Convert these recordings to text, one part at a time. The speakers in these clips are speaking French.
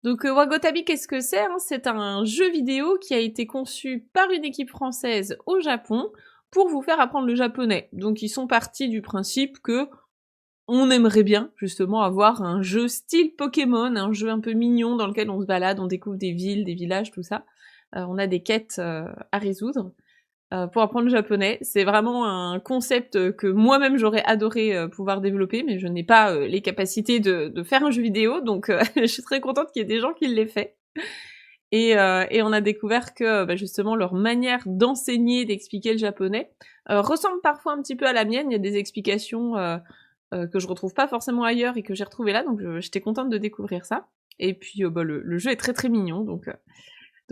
Donc Wagotabi, qu'est-ce que c'est, hein? C'est un jeu vidéo qui a été conçu par une équipe française au Japon pour vous faire apprendre le japonais. Donc ils sont partis du principe que on aimerait bien justement avoir un jeu style Pokémon, un jeu un peu mignon dans lequel on se balade, on découvre des villes, des villages, tout ça. On a des quêtes à résoudre pour apprendre le japonais. C'est vraiment un concept que moi-même j'aurais adoré pouvoir développer, mais je n'ai pas les capacités de faire un jeu vidéo, donc je suis très contente qu'il y ait des gens qui l'aient fait. Et on a découvert que justement leur manière d'enseigner, d'expliquer le japonais ressemble parfois un petit peu à la mienne. Il y a des explications que je retrouve pas forcément ailleurs et que j'ai retrouvé là, donc j'étais contente de découvrir ça. Et puis le jeu est très très mignon, donc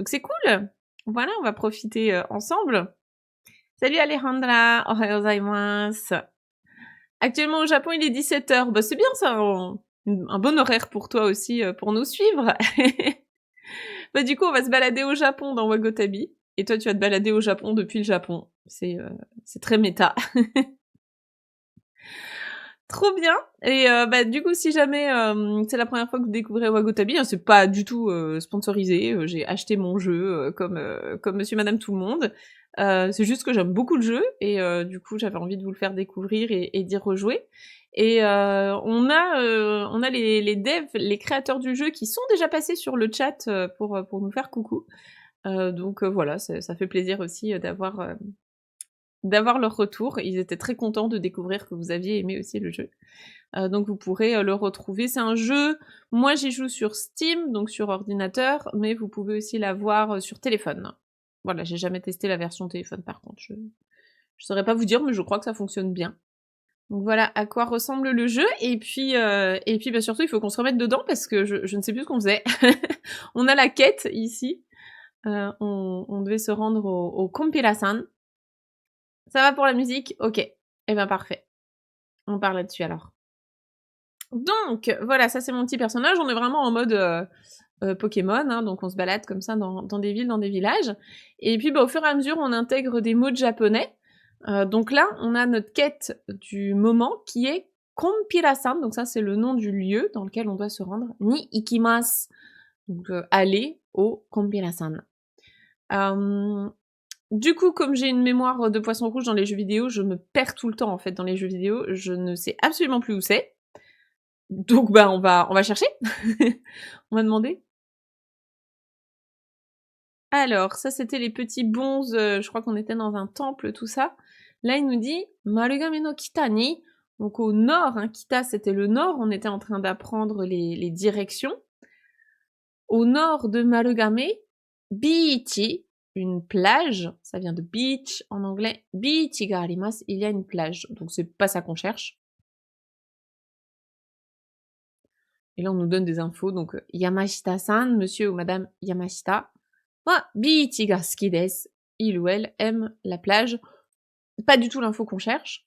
c'est cool. Voilà, on va profiter ensemble. Salut Alejandra, ohayou gozaimasu. Actuellement au Japon, il est 17h. Bah c'est bien ça, un bon horaire pour toi aussi pour nous suivre. Bah du coup, on va se balader au Japon dans Wagotabi. Et toi, tu vas te balader au Japon depuis le Japon. C'est très méta. Trop bien. Et du coup, si jamais c'est la première fois que vous découvrez Wagotabi, hein, c'est pas du tout sponsorisé. J'ai acheté mon jeu comme Monsieur, Madame, tout le monde. C'est juste que j'aime beaucoup le jeu et du coup, j'avais envie de vous le faire découvrir et d'y rejouer. Et on a les devs, les créateurs du jeu qui sont déjà passés sur le chat pour nous faire coucou. Donc voilà, ça fait plaisir aussi d'avoir leur retour. Ils étaient très contents de découvrir que vous aviez aimé aussi le jeu. Donc vous pourrez le retrouver. C'est un jeu, moi j'y joue sur Steam, donc sur ordinateur, mais vous pouvez aussi l'avoir sur téléphone. Voilà, j'ai jamais testé la version téléphone par contre. Je saurais pas vous dire, mais je crois que ça fonctionne bien. Donc voilà à quoi ressemble le jeu. Et puis surtout, il faut qu'on se remette dedans parce que je ne sais plus ce qu'on faisait. On a la quête ici. On devait se rendre au Kompira-san. Ça va pour la musique? Ok. Eh ben parfait. On part là-dessus alors. Donc, voilà, ça c'est mon petit personnage. On est vraiment en mode Pokémon, hein, donc on se balade comme ça dans des villes, dans des villages. Et puis au fur et à mesure, on intègre des mots de japonais. Donc là, on a notre quête du moment qui est Kompira-san. Donc ça, c'est le nom du lieu dans lequel on doit se rendre. Ni ikimasu. Donc aller au Kompira-san. Du coup, comme j'ai une mémoire de poisson rouge dans les jeux vidéo, je me perds tout le temps en fait dans les jeux vidéo. Je ne sais absolument plus où c'est. Donc on va chercher. On va demander. Alors, ça c'était les petits bonzes, je crois qu'on était dans un temple, tout ça. Là, il nous dit Marugame no Kita ni. Donc au nord, hein, Kita c'était le nord, on était en train d'apprendre les directions. Au nord de Marugame, Bichi, une plage, ça vient de beach en anglais. Bichi ga arimasu, il y a une plage. Donc c'est pas ça qu'on cherche. Et là, on nous donne des infos. Donc, Yamashita-san, monsieur ou madame Yamashita. Wa bichi ga suki desu. Il ou elle aime la plage. Pas du tout l'info qu'on cherche.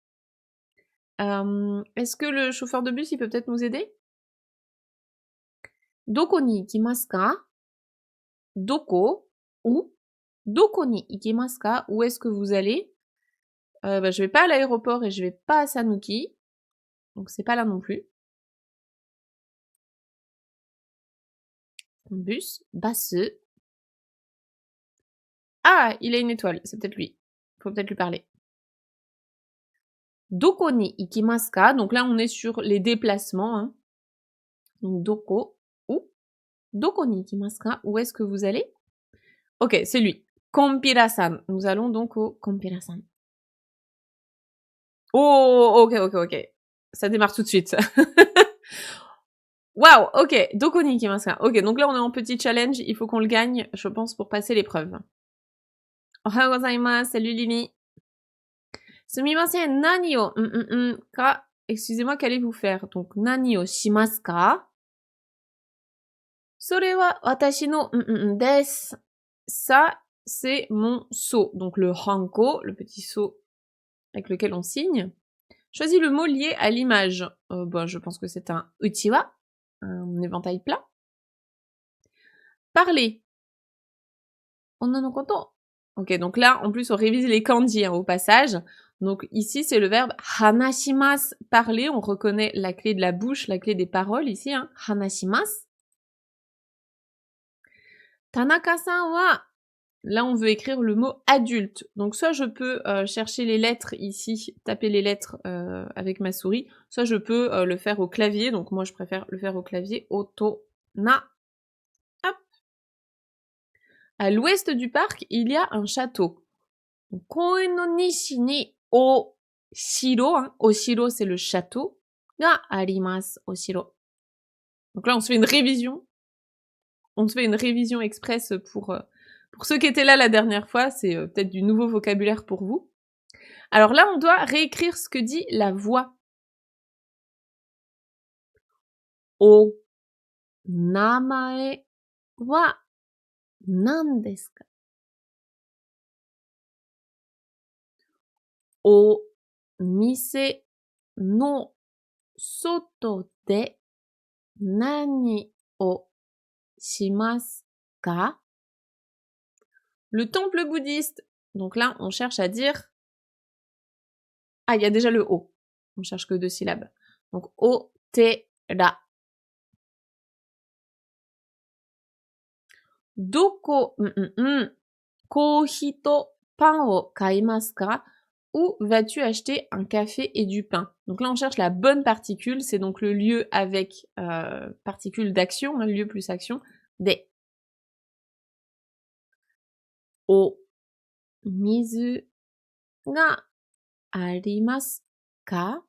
Est-ce que le chauffeur de bus, il peut peut-être nous aider? Doko ni ikimasu ka? Doko? Où? Doko ni ikimasu ka? Où est-ce que vous allez? Je vais pas à l'aéroport et je vais pas à Sanuki. Donc c'est pas là non plus. Un bus. Basse. Ah, il a une étoile. C'est peut-être lui. Faut peut-être lui parler. Doko ni ikimasu ka? Donc là, on est sur les déplacements. Hein. Donc doko, où? Doko ni ikimasu ka? Où est-ce que vous allez? Ok, c'est lui. Kompira-san. Nous allons donc au Kompira-san. Oh, ok. Ça démarre tout de suite. Waouh, ok. Doko ni ikimasu ka? Ok, donc là, on est en petit challenge. Il faut qu'on le gagne, je pense, pour passer l'épreuve. Ohayou gozaimasu. Salut Lily. Sumimasen, nani o ka? Excusez-moi, qu'allez-vous faire? Donc, nani o shimasu ka? Sore wa watashi no desu. Ça, c'est mon sceau. Donc, le hanko, le petit sceau avec lequel on signe. Choisis le mot lié à l'image. Je pense que c'est un uchiwa, un éventail plat. Parler. Onna no koto. Ok, donc là, en plus, on révise les kanji hein, au passage. Donc ici, c'est le verbe hanashimasu, parler. On reconnaît la clé de la bouche, la clé des paroles ici. Hein. Hanashimasu. Tanaka-san wa... Là, on veut écrire le mot adulte. Donc, soit je peux chercher les lettres ici, taper les lettres avec ma souris, soit je peux le faire au clavier. Donc, moi, je préfère le faire au clavier. Otona. Hop. À l'ouest du parc, il y a un château. Koen no nishi ni o shiro, hein. Oshiro, c'est le château. Ga arimasu, oshiro. Donc là, on se fait une révision. On se fait une révision express pour ceux qui étaient là la dernière fois, c'est peut-être du nouveau vocabulaire pour vous. Alors là, on doit réécrire ce que dit la voix. O namae wa nan desu ka? O mise no soto de nani o shimasu ka? Le temple bouddhiste. Donc là, on cherche à dire... Ah, il y a déjà le O. On cherche que 2 syllabes. Donc, o-te-ra. Doko, kohi to pan o kaimasu ka? Où vas-tu acheter un café et du pain? Donc là, on cherche la bonne particule. C'est donc le lieu avec particule d'action, hein, lieu plus action. De. O mizu ga arimasu ka?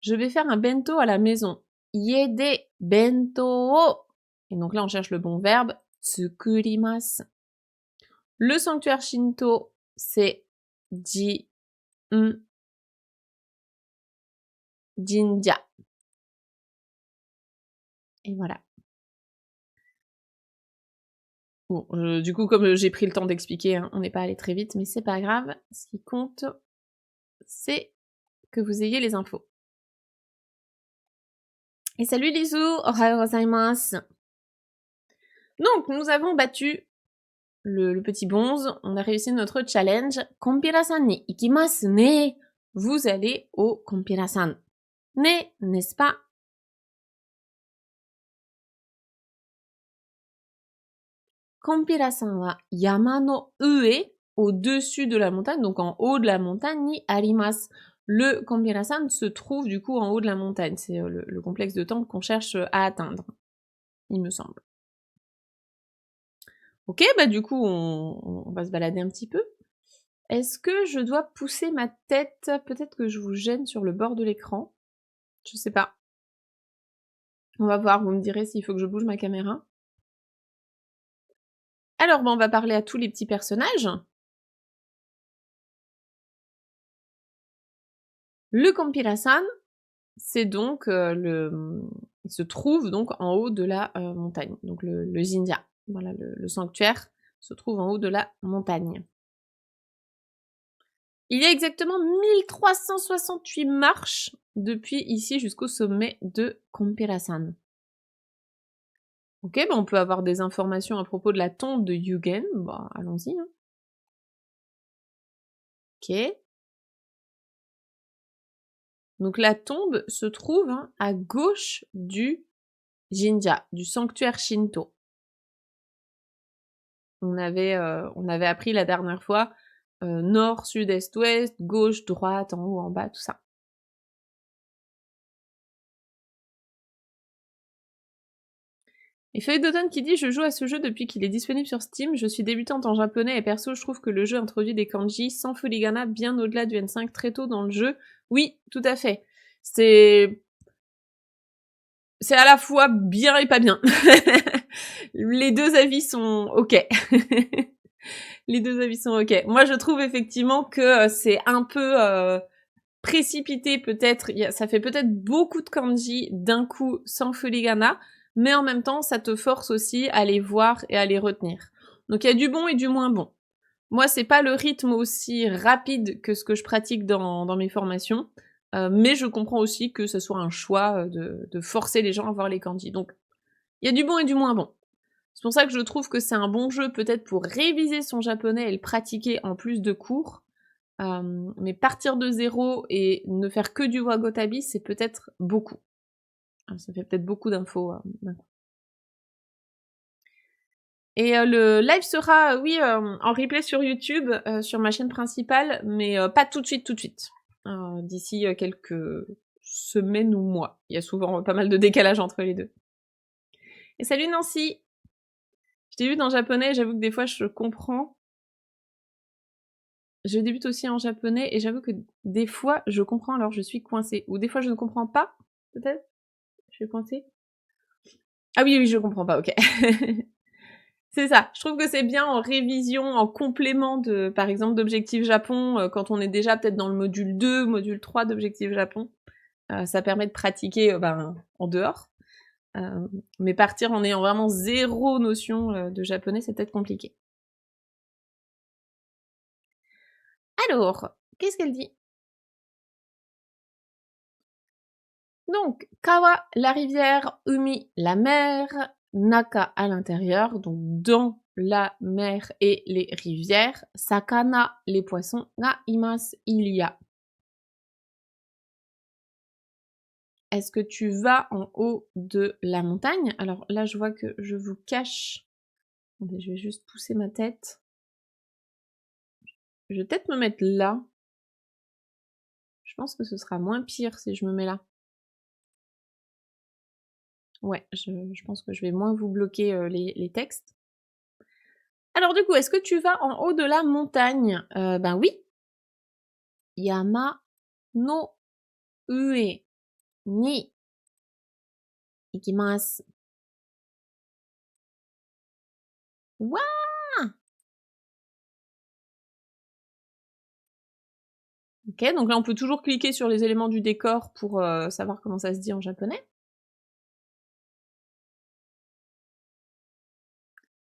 Je vais faire un bento à la maison. Ie de bento o. Et donc là, on cherche le bon verbe. Tsukurimasu. Le sanctuaire Shinto, c'est Jinja. Et voilà. Bon, du coup, comme j'ai pris le temps d'expliquer, hein, on n'est pas allé très vite, mais c'est pas grave. Ce qui compte, c'est que vous ayez les infos. Et salut Lizu, ohayou gozaimasu. Donc, nous avons battu le petit bonze, on a réussi notre challenge. Kompira-san ni ikimasu ne. Vous allez au Kompira-san. Ne, n'est-ce pas? Kompira-san wa yama no ue, au-dessus de la montagne, donc en haut de la montagne, ni arimasu. Le Kompira-san se trouve du coup en haut de la montagne. C'est le complexe de temple qu'on cherche à atteindre, il me semble. Ok, bah du coup, on va se balader un petit peu. Est-ce que je dois pousser ma tête? Peut-être que je vous gêne sur le bord de l'écran. Je sais pas. On va voir, vous me direz s'il faut que je bouge ma caméra. Alors, on va parler à tous les petits personnages. Le Kompira-san, c'est donc il se trouve donc en haut de la montagne. Donc le Jinja, voilà, le sanctuaire se trouve en haut de la montagne. Il y a exactement 1368 marches depuis ici jusqu'au sommet de Kompira-san. Ok, bah on peut avoir des informations à propos de la tombe de Yugen. Bon, allons-y. Hein. Ok. Donc la tombe se trouve à gauche du Jinja, du sanctuaire Shinto. On avait appris la dernière fois nord, sud, est, ouest, gauche, droite, en haut, en bas, tout ça. Et Feuille d'automne qui dit « Je joue à ce jeu depuis qu'il est disponible sur Steam, je suis débutante en japonais et perso je trouve que le jeu introduit des kanji sans fooligana bien au-delà du N5 très tôt dans le jeu. » Oui, tout à fait. C'est à la fois bien et pas bien. Les deux avis sont ok. Les deux avis sont ok. Moi je trouve effectivement que c'est un peu précipité peut-être, ça fait peut-être beaucoup de kanji d'un coup sans fooligana, mais en même temps, ça te force aussi à les voir et à les retenir. Donc il y a du bon et du moins bon. Moi, c'est pas le rythme aussi rapide que ce que je pratique dans mes formations, mais je comprends aussi que ce soit un choix de forcer les gens à voir les kanji. Donc, il y a du bon et du moins bon. C'est pour ça que je trouve que c'est un bon jeu peut-être pour réviser son japonais et le pratiquer en plus de cours, mais partir de zéro et ne faire que du wagotabi, c'est peut-être beaucoup. Ça fait peut-être beaucoup d'infos d'un coup. Et le live sera, oui, en replay sur YouTube, sur ma chaîne principale, mais pas tout de suite, tout de suite. D'ici quelques semaines ou mois. Il y a souvent pas mal de décalage entre les deux. Et salut Nancy! Je t'ai vu dans japonais, j'avoue que des fois je comprends. Je débute aussi en japonais et j'avoue que des fois je comprends alors je suis coincée. Ou des fois je ne comprends pas, peut-être? Je suis coincée? Ah oui, oui, je comprends pas, ok. C'est ça. Je trouve que c'est bien en révision, en complément de, par exemple, d'Objectif Japon, quand on est déjà peut-être dans le module 2, module 3 d'Objectif Japon. Ça permet de pratiquer en dehors. Mais partir en ayant vraiment zéro notion de japonais, c'est peut-être compliqué. Alors, qu'est-ce qu'elle dit? Donc, kawa, la rivière, umi, la mer, naka à l'intérieur, donc dans la mer et les rivières, sakana, les poissons, ga imasu, il y a. Est-ce que tu vas en haut de la montagne? Alors là, je vois que je vous cache. Attendez, je vais juste pousser ma tête. Je vais peut-être me mettre là. Je pense que ce sera moins pire si je me mets là. Ouais, je pense que je vais moins vous bloquer les textes. Alors du coup, est-ce que tu vas en haut de la montagne? Ben oui. Yama no ue ni ikimasu. Waouh! Ok, donc là on peut toujours cliquer sur les éléments du décor pour savoir comment ça se dit en japonais.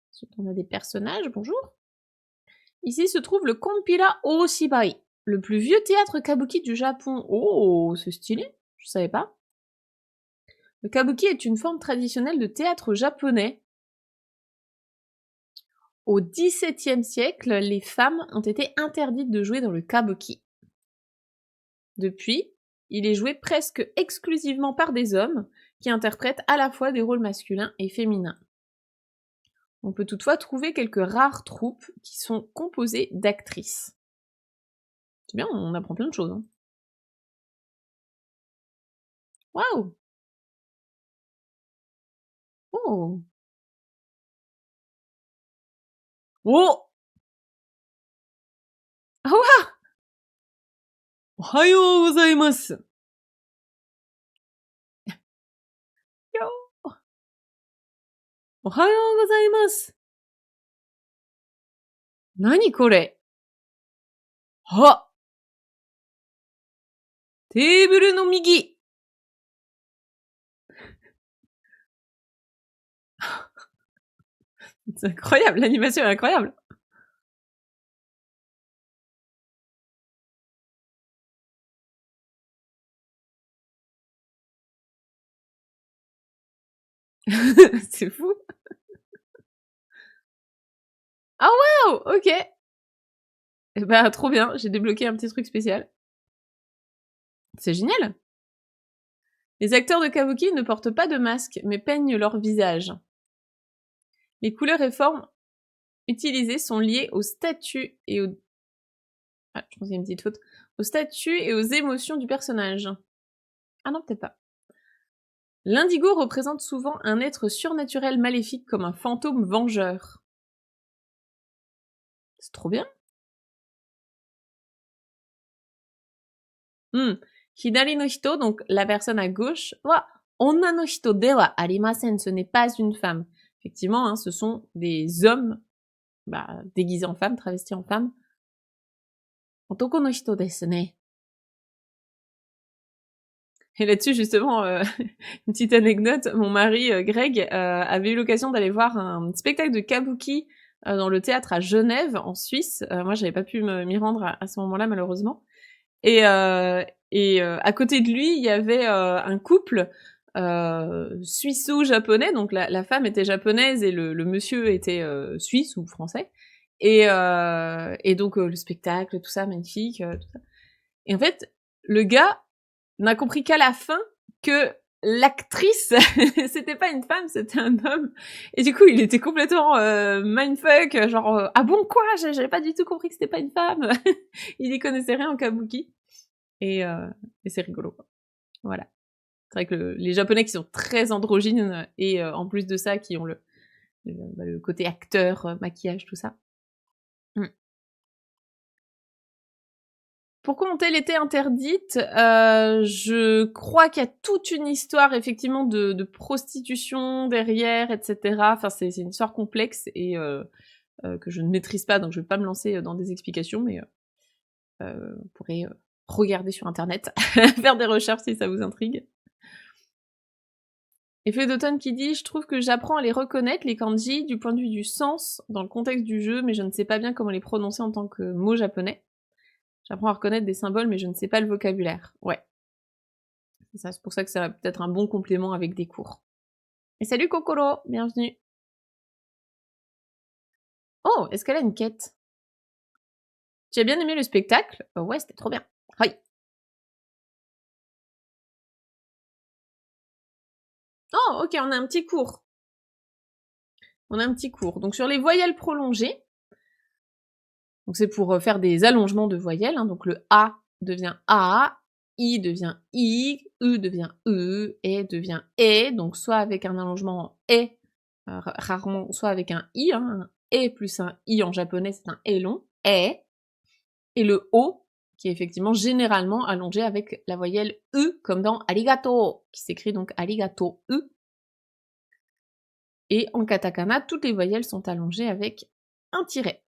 Ensuite on a des personnages, bonjour. Ici se trouve le Konpira Oshibai, le plus vieux théâtre kabuki du Japon. Oh, c'est stylé, je savais pas. Le kabuki est une forme traditionnelle de théâtre japonais. Au XVIIe siècle, les femmes ont été interdites de jouer dans le kabuki. Depuis, il est joué presque exclusivement par des hommes qui interprètent à la fois des rôles masculins et féminins. On peut toutefois trouver quelques rares troupes qui sont composées d'actrices. C'est bien, on apprend plein de choses. Hein. Waouh! Oh! Oh! Ah ouais! おはようございます。おはようございます。何これあテーブルの右 C'est incroyable, l'animation est incroyable. C'est fou. Ah wow, ok. Eh ben, trop bien, j'ai débloqué un petit truc spécial. C'est génial. Les acteurs de kabuki ne portent pas de masque, mais peignent leur visage. Les couleurs et formes utilisées sont liées au statut et au... Ah, je pense qu'il y a une petite faute. Au statut et aux émotions du personnage. Ah non, peut-être pas. L'indigo représente souvent un être surnaturel maléfique comme un fantôme vengeur. C'est trop bien. Hidari no hito, donc la personne à gauche, wa onna no hito de wa arimasen, ce n'est pas une femme. Effectivement, hein, ce sont des hommes déguisés en femme, travestis en femme. Otoko no hito desu ne. Et là-dessus, justement, une petite anecdote, mon mari, Greg, avait eu l'occasion d'aller voir un spectacle de kabuki dans le théâtre à Genève, en Suisse. Moi, j'avais pas pu m'y rendre à ce moment-là, malheureusement. Et à côté de lui, il y avait un couple suisseau-japonais, donc la femme était japonaise et le monsieur était suisse ou français. Et donc le spectacle, tout ça, magnifique. Tout ça. Et en fait, le gars n'a compris qu'à la fin que l'actrice, c'était pas une femme, c'était un homme. Et du coup, il était complètement mindfuck, genre ah bon quoi, j'avais pas du tout compris que c'était pas une femme. Il y connaissait rien en kabuki. Et c'est rigolo, quoi. Voilà. C'est vrai que les Japonais qui sont très androgynes et en plus de ça, qui ont le côté acteur, maquillage, tout ça. Mm. Pourquoi ont-elles été interdites? Je crois qu'il y a toute une histoire effectivement de prostitution derrière, etc. Enfin, c'est une histoire complexe et que je ne maîtrise pas, donc je vais pas me lancer dans des explications, mais vous pourrez regarder sur internet, faire des recherches si ça vous intrigue. Effet d'automne qui dit « Je trouve que j'apprends à les reconnaître, les kanji, du point de vue du sens, dans le contexte du jeu, mais je ne sais pas bien comment les prononcer en tant que mots japonais. J'apprends à reconnaître des symboles, mais je ne sais pas le vocabulaire. » Ouais. C'est ça, c'est pour ça que ça va peut-être un bon complément avec des cours. Et salut Kokoro, bienvenue. Oh, est-ce qu'elle a une quête? Tu as bien aimé le spectacle? Ouais, c'était trop bien. Hi. Oh, ok, on a un petit cours. On a un petit cours. Donc sur les voyelles prolongées, donc c'est pour faire des allongements de voyelles, hein, donc le A devient A, I devient I, E devient E, E devient E, donc soit avec un allongement E, rarement, soit avec un I, hein, un E plus un I en japonais c'est un E long, E, et le O, qui est effectivement généralement allongé avec la voyelle E, comme dans arigato, qui s'écrit donc arigato E. Et en katakana, toutes les voyelles sont allongées avec un tiret.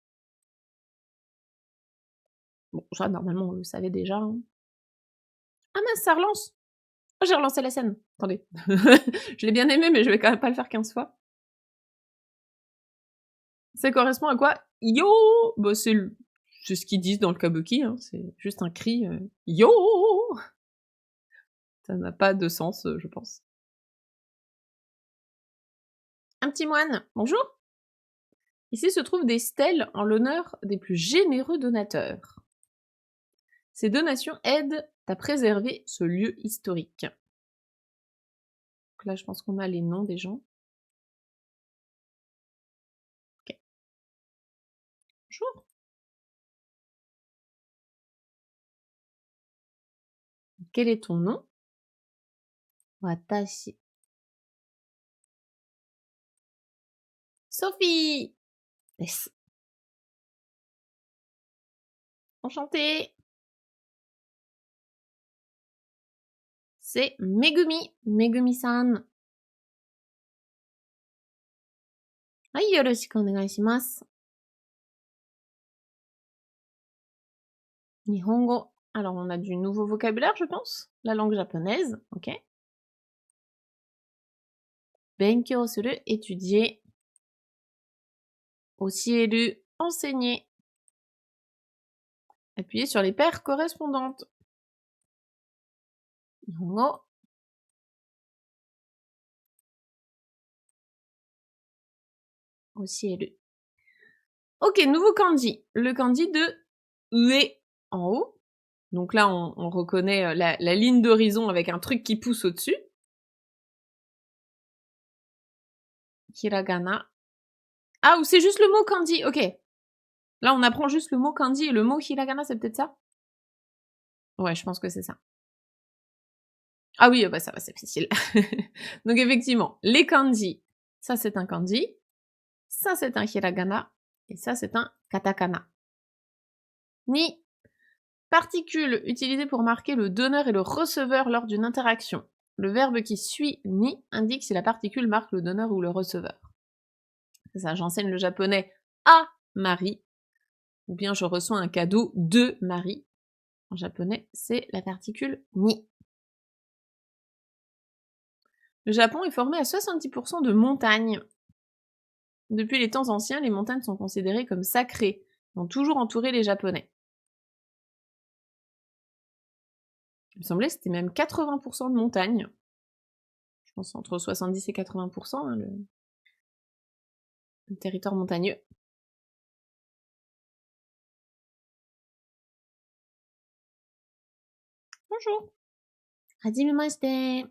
Bon, ça, normalement, on le savait déjà. Hein. Ah mince, ça relance! Oh, j'ai relancé la scène. Attendez. Je l'ai bien aimé, mais je vais quand même pas le faire 15 fois. Ça correspond à quoi? Yo! Bah, c'est ce qu'ils disent dans le kabuki, hein. C'est juste un cri yo! Ça n'a pas de sens, je pense. Un petit moine, bonjour! Ici se trouvent des stèles en l'honneur des plus généreux donateurs. Ces donations aident à préserver ce lieu historique. Donc là, je pense qu'on a les noms des gens. Ok. Bonjour! Quel est ton nom? Watashi. Sophie! Yes. Enchantée! C'est Megumi, Megumi-san.はい、よろしくお願いします。Nihongo. Alors, on a du nouveau vocabulaire, je pense. La langue japonaise, ok. Benkyou suru, étudier. Osieru, enseigner. Appuyez sur les paires correspondantes. Nihongo. Osieru. Ok, nouveau kanji. Le kanji de ue en haut. Donc là, on reconnaît la ligne d'horizon avec un truc qui pousse au-dessus. Hiragana. Ah, ou c'est juste le mot kanji, ok. Là, on apprend juste le mot kanji et le mot hiragana, c'est peut-être ça? Ouais, je pense que c'est ça. Ah oui, bah ça va, c'est facile. Donc effectivement, les kanji, ça c'est un kanji, ça c'est un hiragana, et ça c'est un katakana. Ni, particule utilisée pour marquer le donneur et le receveur lors d'une interaction. Le verbe qui suit ni indique si la particule marque le donneur ou le receveur. C'est ça, j'enseigne le japonais à Marie, ou bien je reçois un cadeau de Marie. En japonais, c'est la particule ni. Le Japon est formé à 70% de montagnes. Depuis les temps anciens, les montagnes sont considérées comme sacrées, et ont toujours entouré les Japonais. Il me semblait que c'était même 80% de montagnes. Je pense entre 70 et 80%, hein, le territoire montagneux. Bonjour. Hajimemashite.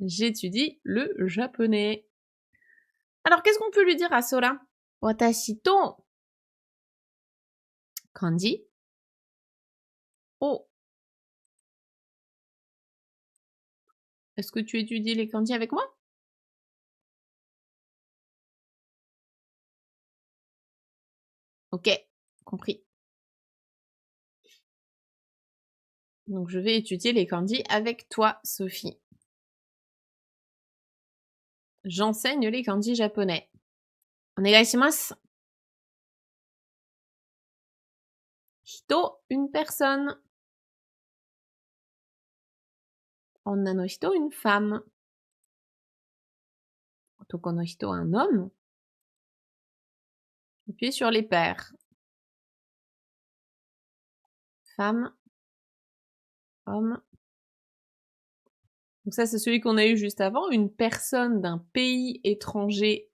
J'étudie le japonais. Alors, qu'est-ce qu'on peut lui dire à Sora? Watashi to kanji o. Est-ce que tu étudies les kanji avec moi? Ok, compris. Donc, je vais étudier les kanji avec toi, Sophie. J'enseigne les kanji japonais. Onegaishimasu. Hito, une personne. Onna no hito, une femme. Otoko no hito, un homme. Appuyez sur les paires. Femme, homme. Donc ça, c'est celui qu'on a eu juste avant. Une personne d'un pays étranger,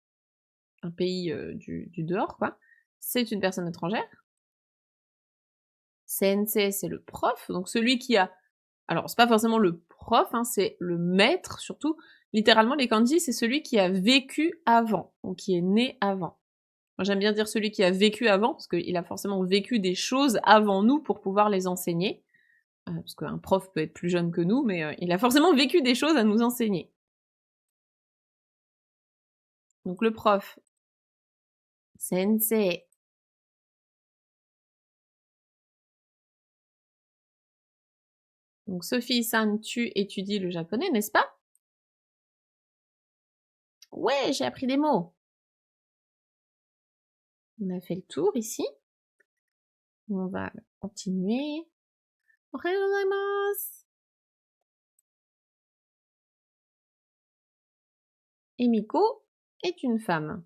un pays du dehors, quoi. C'est une personne étrangère. Sensei, c'est le prof. Donc celui qui a... Alors, c'est pas forcément le prof, hein, c'est le maître, surtout. Littéralement, les kanji, c'est celui qui a vécu avant, ou qui est né avant. Moi, j'aime bien dire celui qui a vécu avant, parce qu'il a forcément vécu des choses avant nous pour pouvoir les enseigner. Parce qu'un prof peut être plus jeune que nous, mais il a forcément vécu des choses à nous enseigner. Donc le prof, sensei. Donc Sophie-san, tu étudies le japonais, n'est-ce pas? Ouais, j'ai appris des mots. On a fait le tour ici. On va continuer. Ohayou gozaimasu. Emiko est une femme.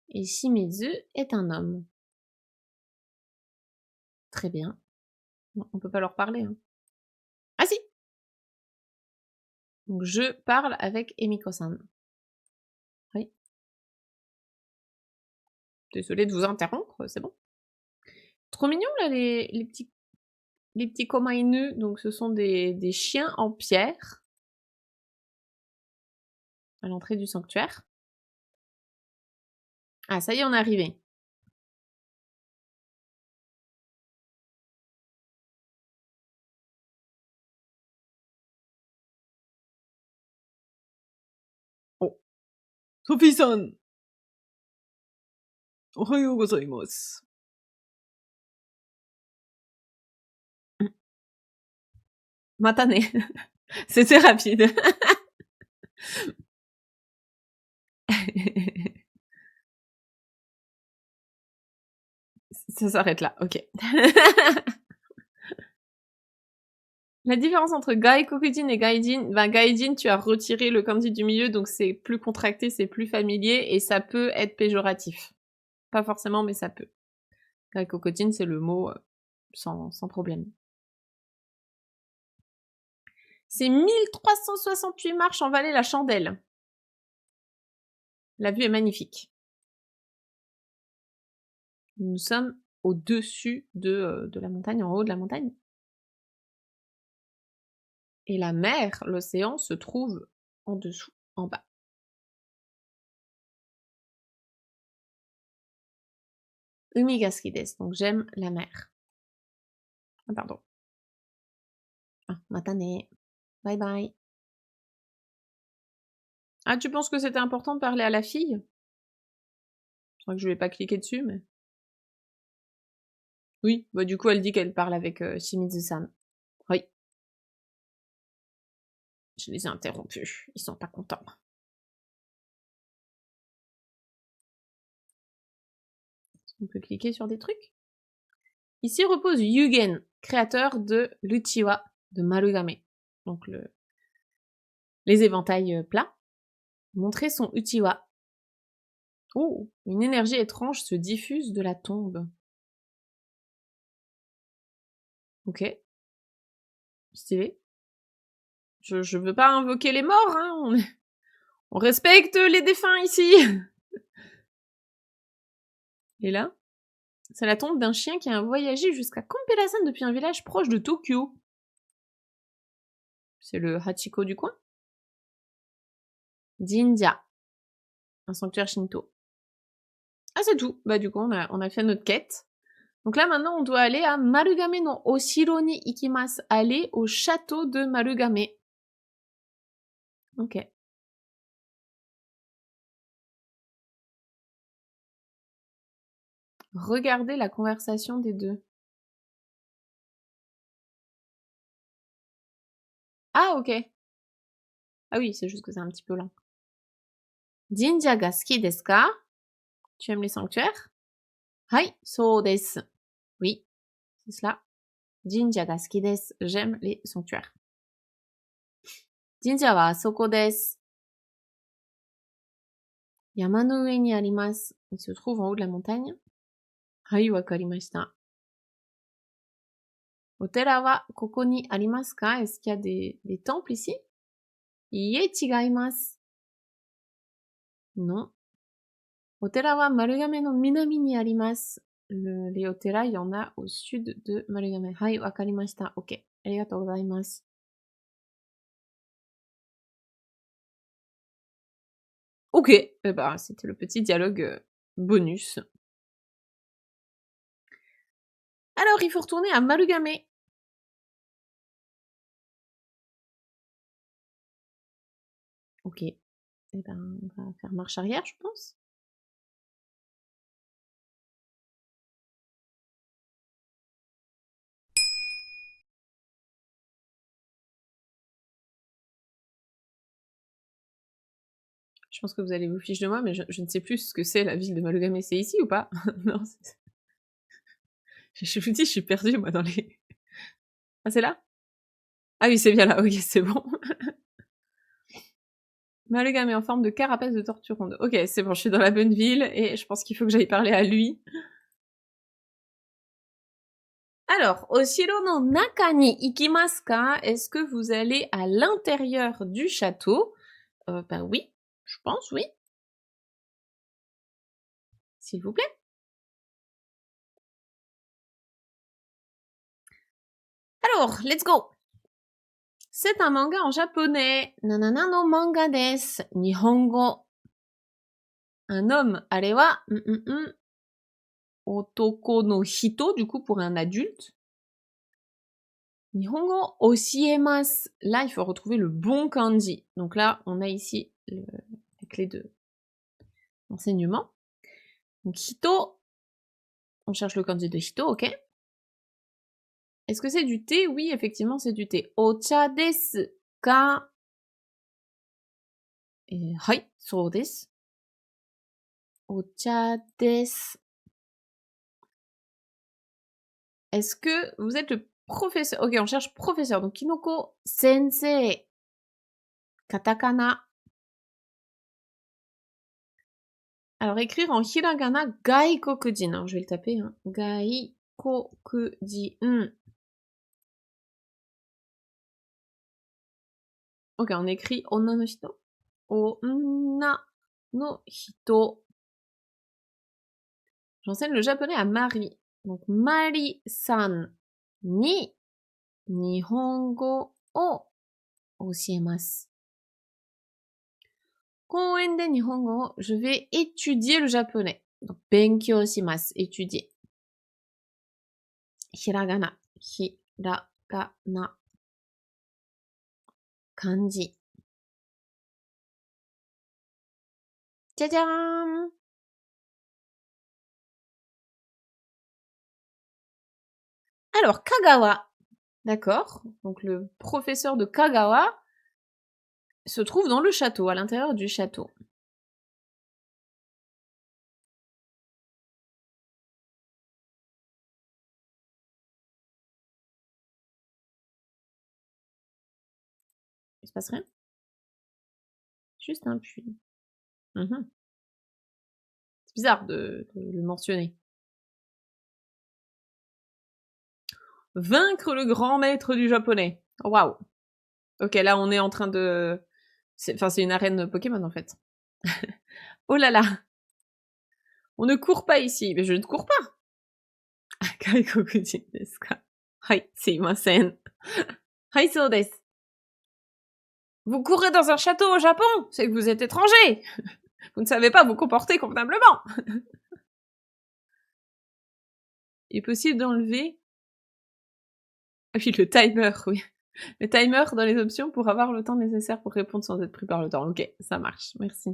Et Shimizu est un homme. Très bien. On peut pas leur parler, hein. Ah si! Donc je parle avec Emiko-san. Oui. Désolée de vous interrompre, c'est bon. Trop mignon là les petits komainu, donc ce sont des chiens en pierre à l'entrée du sanctuaire. Ah ça y est, on est arrivé. Oh. Sophie-san! Ohayou gozaimasu. Matane. C'était rapide. Ça s'arrête là, ok. La différence entre Gaikokujin et Gaijin, ben Gaijin, tu as retiré le kanji du milieu, donc c'est plus contracté, c'est plus familier, et ça peut être péjoratif. Pas forcément, mais ça peut. Gaikokujin, c'est le mot sans problème. C'est 1368 marches en vallée la chandelle. La vue est magnifique. Nous sommes au-dessus de la montagne, en haut de la montagne. Et la mer, l'océan, se trouve en dessous, en bas. Umi ga suki desu, donc j'aime la mer. Ah, pardon. Ah, matane. Bye bye. Ah, tu penses que c'était important de parler à la fille? C'est vrai que je vais pas cliquer dessus, mais... Oui, bah du coup elle dit qu'elle parle avec Shimizu-san. Oui. Je les ai interrompus, ils sont pas contents. On peut cliquer sur des trucs. Ici repose Yugen, créateur de l'Uchiwa de Marugame. Donc les éventails plats. Montrer son Uchiwa. Oh, une énergie étrange se diffuse de la tombe. Ok. Stylé. Je veux pas invoquer les morts, hein. On respecte les défunts ici. Et là, c'est la tombe d'un chien qui a voyagé jusqu'à Kompelasan depuis un village proche de Tokyo. C'est le Hachiko du coin. Jinja. Un sanctuaire Shinto. Ah, c'est tout. Bah, du coup, on a fait notre quête. Donc là, maintenant, on doit aller à Marugame no Oshiro ni ikimasu. Aller au château de Marugame. Ok. Regardez la conversation des deux. Ah, ok. Ah oui, c'est juste que c'est un petit peu lent. Jinja ga suki desu ka? Tu aimes les sanctuaires? Hai, so desu. Oui, c'est cela. Jinja ga suki desu. J'aime les sanctuaires. Jinja wa asoko desu. Yama no ue ni arimasu. Il se trouve en haut de la montagne. Hai, wakarimashita. Otera wa koko ni arimasu ka? Est-ce qu'il y a des temples ici? Iie chigaimasu. Non. Otera wa Marugame no minami ni arimasu. Les Otera, il y en a au sud de Marugame. Hai, wakarimashita. Ok. Arigatou gozaimasu. Ok. Eh ben, c'était le petit dialogue bonus. Alors, il faut retourner à Marugame. Ok. Eh ben, on va faire marche arrière, je pense. Je pense que vous allez vous ficher de moi, mais je ne sais plus ce que c'est la ville de Marugame. C'est ici ou pas? Non, je vous dis, je suis perdue, moi, dans les... Ah, c'est là? Ah oui, c'est bien là. Ok, c'est bon. Marugame en forme de carapace de tortue ronde. Ok, c'est bon, je suis dans la bonne ville et je pense qu'il faut que j'aille parler à lui. Alors, Oshiro no naka ni ikimasu ka? Est-ce que vous allez à l'intérieur du château? Bah oui, je pense, oui. S'il vous plaît. Alors, let's go! C'est un manga en japonais. Nanana no manga desu. Nihongo. Un homme. Are wa, otoko no hito, du coup, pour un adulte. Nihongo oshiemasu. Là, il faut retrouver le bon kanji. Donc là, on a ici la clé de l'enseignement. Donc, hito. On cherche le kanji de hito, ok. Est-ce que c'est du thé? Oui, effectivement, c'est du thé. Ocha desu ka? Hai, so desu. Ocha desu. Est-ce que vous êtes le professeur? Ok, on cherche professeur. Donc, Kinoko sensei. Katakana. Alors, écrire en hiragana gaikokujin. Alors, je vais le taper. Hein. Gaikokujin. Ok, on écrit onna no hito. Onna no hito. J'enseigne le japonais à Marie. Donc, Mari-san ni Nihongo o oshiemasu. Kouen de Nihongo, je vais étudier le japonais. Donc, benkyou shimasu, étudier. Hiragana, hiragana. Kanji. Tadam! Alors, Kagawa. D'accord. Donc, le professeur de Kagawa se trouve dans le château, à l'intérieur du château. Il se passe rien? Juste un puits. C'est bizarre de le mentionner. Vaincre le grand maître du japonais. Waouh. Ok, là, on est en train de... Enfin, c'est une arène Pokémon, en fait. Oh là là. On ne court pas ici. Mais je ne cours pas. Kaikoku desu ka? Hai, suimasen. Hai, so desu. Vous courez dans un château au Japon, c'est que vous êtes étranger. Vous ne savez pas vous comporter convenablement. Il est possible d'enlever... Ah oui, le timer, oui. Le timer dans les options pour avoir le temps nécessaire pour répondre sans être pris par le temps. Ok, ça marche, merci.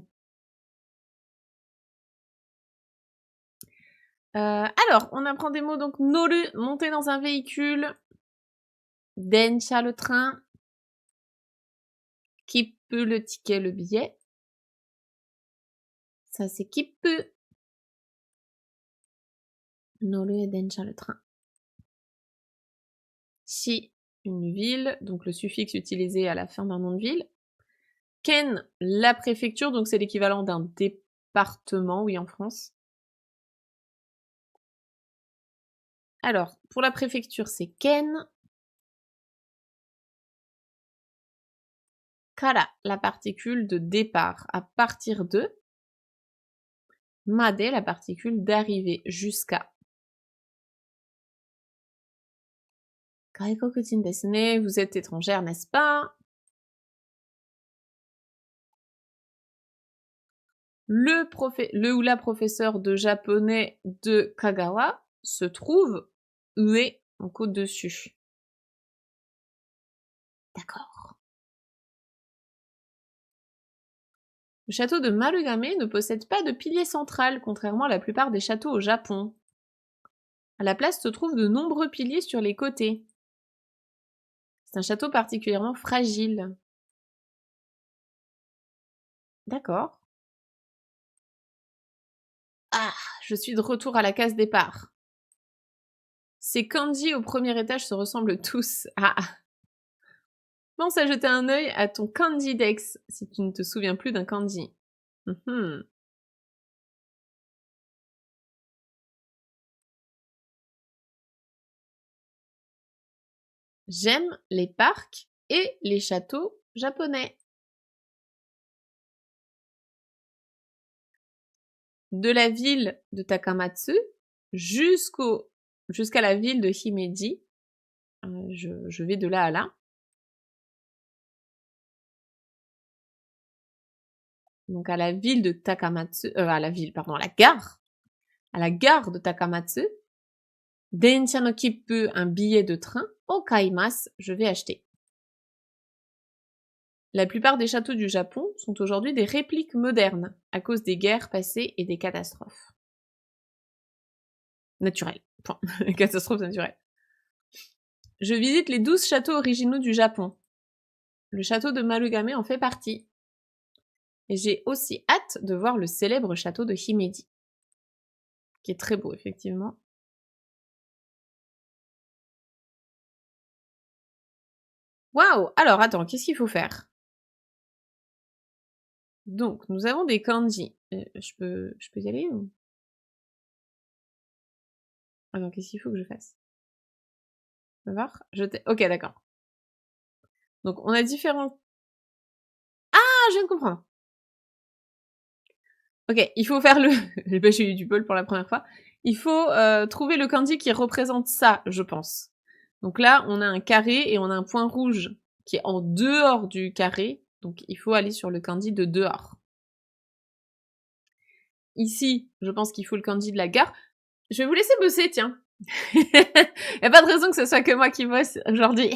Alors, on apprend des mots, donc noru, monter dans un véhicule. Densha, le train. Kippu, le ticket, le billet. Ça, c'est kippu. Noru et densha, le train. Shi, une ville, donc le suffixe utilisé à la fin d'un nom de ville. Ken, la préfecture, donc c'est l'équivalent d'un département, oui, en France. Alors, pour la préfecture, c'est Ken. Kara, la particule de départ, à partir de. Made, la particule d'arrivée, jusqu'à. Gaikokujin desu ne, vous êtes étrangère, n'est-ce pas? Le ou la professeur de japonais de Kagawa se trouve ue, donc au-dessus. D'accord. Le château de Marugame ne possède pas de pilier central, contrairement à la plupart des châteaux au Japon. À la place se trouvent de nombreux piliers sur les côtés. C'est un château particulièrement fragile. D'accord. Ah, je suis de retour à la case départ. Ces kanji au premier étage se ressemblent tous. Ah. Pense à jeter un œil à ton kanji dex si tu ne te souviens plus d'un kanji. J'aime les parcs et les châteaux japonais. De la ville de Takamatsu jusqu'à la ville de Himeji. Je vais de là à là. Donc à la ville de Takamatsu, à la gare. À la gare de Takamatsu. Densha no kippu, un billet de train. Okaimasu, je vais acheter. La plupart des châteaux du Japon sont aujourd'hui des répliques modernes, à cause des guerres passées et des catastrophes. Naturelles. Point. Catastrophes naturelles. Je visite les 12 châteaux originaux du Japon. Le château de Marugame en fait partie. Et j'ai aussi hâte de voir le célèbre château de Himeji, qui est très beau, effectivement. Waouh! Alors, attends, qu'est-ce qu'il faut faire? Donc, nous avons des kanji. Je peux y aller ou... Attends, qu'est-ce qu'il faut que je fasse? On va voir. Ok, d'accord. Donc, on a différents... Ah, je viens de comprendre. Ok, il faut faire le... J'ai eu du bol pour la première fois. Il faut trouver le kanji qui représente ça, je pense. Donc là, on a un carré et on a un point rouge qui est en dehors du carré. Donc il faut aller sur le kanji de dehors. Ici, je pense qu'il faut le kanji de la gare. Je vais vous laisser bosser, tiens. Y a pas de raison que ce soit que moi qui bosse aujourd'hui.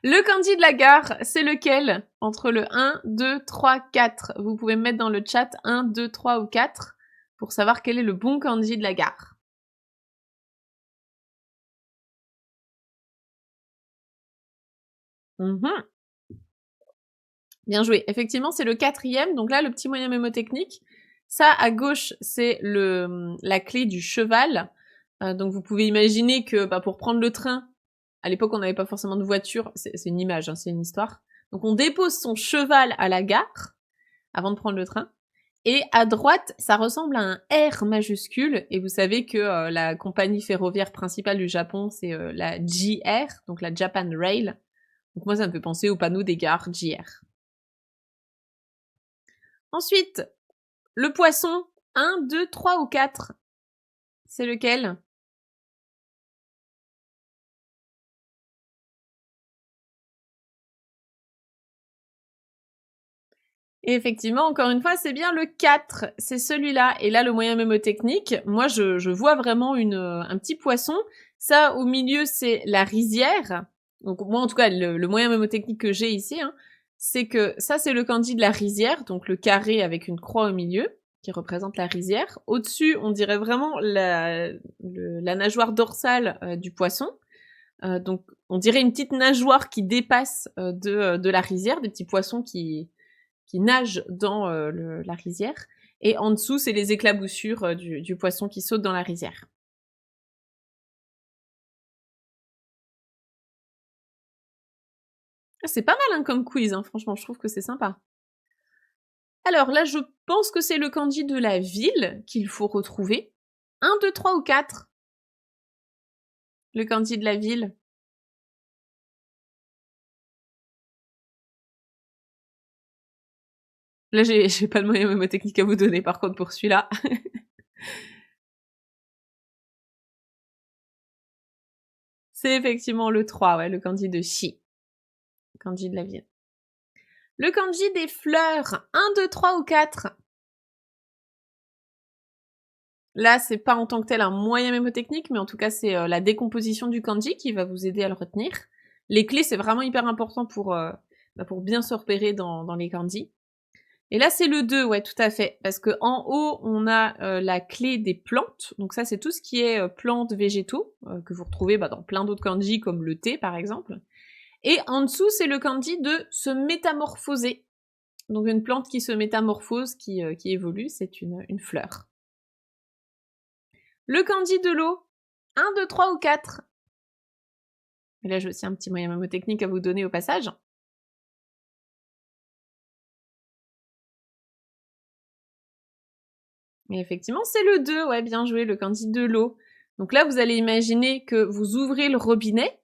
Le kanji de la gare, c'est lequel? Entre le 1, 2, 3, 4. Vous pouvez me mettre dans le chat 1, 2, 3 ou 4 pour savoir quel est le bon kanji de la gare. Bien joué. Effectivement, c'est le 4e. Donc là, le petit moyen mémotechnique. Ça, à gauche, c'est la clé du cheval. Donc vous pouvez imaginer que pour prendre le train, à l'époque, on n'avait pas forcément de voiture. C'est une image, hein, c'est une histoire. Donc on dépose son cheval à la gare avant de prendre le train. Et à droite, ça ressemble à un R majuscule. Et vous savez que la compagnie ferroviaire principale du Japon, c'est la JR, donc la Japan Rail. Donc moi, ça me fait penser au panneau des gares JR. Ensuite, le poisson, 1, 2, 3 ou 4. C'est lequel? Et effectivement, encore une fois, c'est bien le 4, c'est celui-là. Et là, le moyen mémotechnique, moi, je vois vraiment un petit poisson. Ça, au milieu, c'est la rizière. Donc moi, en tout cas, le moyen mémotechnique que j'ai ici, hein, c'est que ça, c'est le kanji de la rizière, donc le carré avec une croix au milieu, qui représente la rizière. Au-dessus, on dirait vraiment la nageoire dorsale du poisson. Donc, on dirait une petite nageoire qui dépasse de la rizière, des petits poissons qui nagent dans la rizière. Et en dessous, c'est les éclaboussures du poisson qui saute dans la rizière. C'est pas mal hein, comme quiz, hein, franchement, je trouve que c'est sympa. Alors là, je pense que c'est le kanji de la ville qu'il faut retrouver. 1, 2, 3 ou 4. Le kanji de la ville. Là, j'ai pas de moyen mémotechnique à vous donner, par contre, pour celui-là. C'est effectivement le 3, ouais, le kanji de Shi. Le kanji de la ville. Le kanji des fleurs. 1, 2, 3 ou 4. Là, c'est pas en tant que tel un moyen mémotechnique, mais en tout cas, c'est la décomposition du kanji qui va vous aider à le retenir. Les clés, c'est vraiment hyper important pour bien se repérer dans les kanji. Et là, c'est le 2, ouais, tout à fait. Parce que en haut, on a la clé des plantes. Donc ça, c'est tout ce qui est plantes, végétaux, que vous retrouvez dans plein d'autres kanji, comme le thé, par exemple. Et en dessous, c'est le kanji de se métamorphoser. Donc une plante qui se métamorphose, qui évolue, c'est une fleur. Le kanji de l'eau. 1, 2, 3 ou 4. Et là, j'ai aussi un petit moyen mémotechnique à vous donner au passage. Et effectivement, c'est le 2, ouais, bien joué, le kanji de l'eau. Donc là, vous allez imaginer que vous ouvrez le robinet.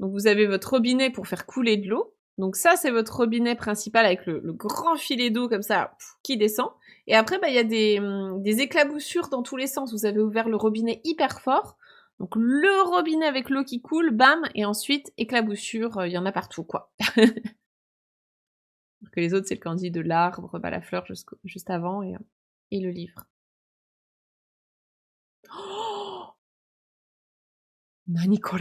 Donc vous avez votre robinet pour faire couler de l'eau. Donc ça, c'est votre robinet principal avec le grand filet d'eau comme ça qui descend. Et après, il y a des éclaboussures dans tous les sens. Vous avez ouvert le robinet hyper fort. Donc le robinet avec l'eau qui coule, bam, et ensuite éclaboussure, il y en a partout, quoi. Que les autres, c'est le kanji de l'arbre, la fleur juste avant et le livre. Oh, Nani kore?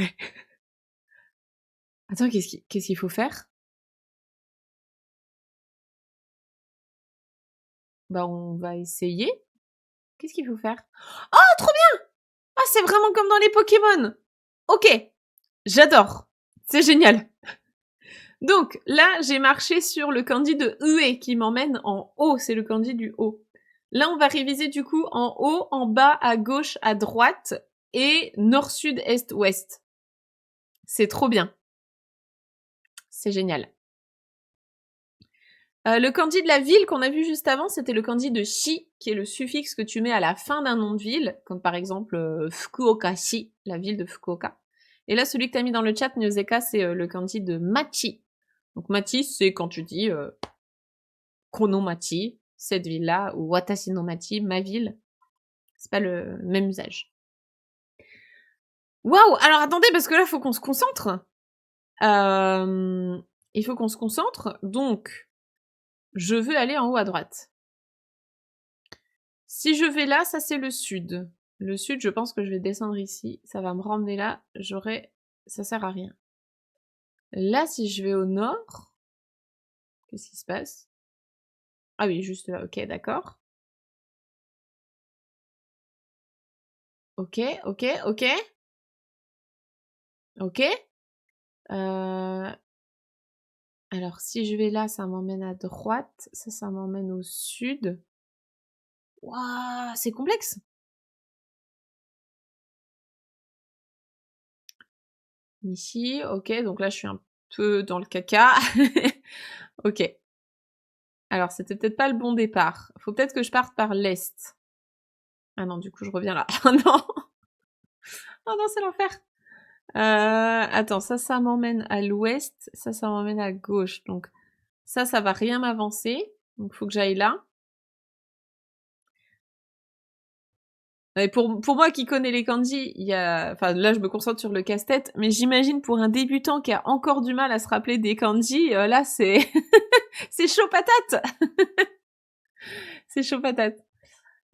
Attends, qu'est-ce qu'il faut faire? Bah, on va essayer. Qu'est-ce qu'il faut faire? Oh, trop bien! Ah, c'est vraiment comme dans les Pokémon! Ok, j'adore. C'est génial. Donc, là, j'ai marché sur le kanji de Ue qui m'emmène en haut. C'est le kanji du haut. Là, on va réviser du coup en haut, en bas, à gauche, à droite et nord, sud, est, ouest. C'est trop bien. C'est génial. Le kanji de la ville qu'on a vu juste avant, c'était le kanji de shi, qui est le suffixe que tu mets à la fin d'un nom de ville, comme par exemple Fukuoka-shi, la ville de Fukuoka. Et là, celui que t'as mis dans le chat, Nyozeka, c'est le kanji de machi. Donc machi, c'est quand tu dis kono machi, cette ville-là, ou watashi no machi, ma ville. C'est pas le même usage. Waouh! Alors attendez, parce que là, faut qu'on se concentre. Il faut qu'on se concentre, donc je veux aller en haut à droite. Si je vais là, ça c'est le sud. Le sud, je pense que je vais descendre ici. Ça va me ramener là. Ça sert à rien. Là, si je vais au nord, qu'est-ce qui se passe? Ah oui, juste là. Ok, d'accord. Ok, ok, ok. Ok. Alors, si je vais là, ça m'emmène à droite. Ça m'emmène au sud. Waouh, c'est complexe. Ici, ok, donc là je suis un peu dans le caca. Ok. Alors c'était peut-être pas le bon départ. Faut peut-être que je parte par l'est. Ah non, du coup je reviens là. Oh non. Oh non, c'est l'enfer. Attends, ça m'emmène à l'ouest, ça m'emmène à gauche. Donc ça va rien m'avancer. Donc faut que j'aille là. Et pour moi qui connais les kanji, enfin là je me concentre sur le casse-tête, mais j'imagine pour un débutant qui a encore du mal à se rappeler des kanji, là c'est C'est chaud patate. C'est chaud patate.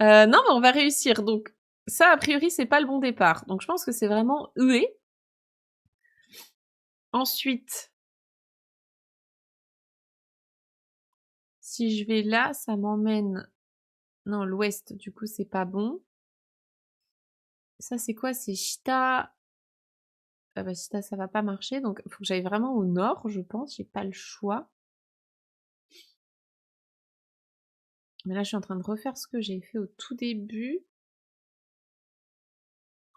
Non, mais on va réussir. Donc, ça, a priori, c'est pas le bon départ. Donc, je pense que c'est vraiment hué. Ensuite, si je vais là, ça m'emmène... Non, l'ouest, du coup, c'est pas bon. Ça, c'est quoi? C'est Shita... Ah bah, Shita, ça va pas marcher. Donc, il faut que j'aille vraiment au nord, je pense. J'ai pas le choix. Mais là, je suis en train de refaire ce que j'ai fait au tout début.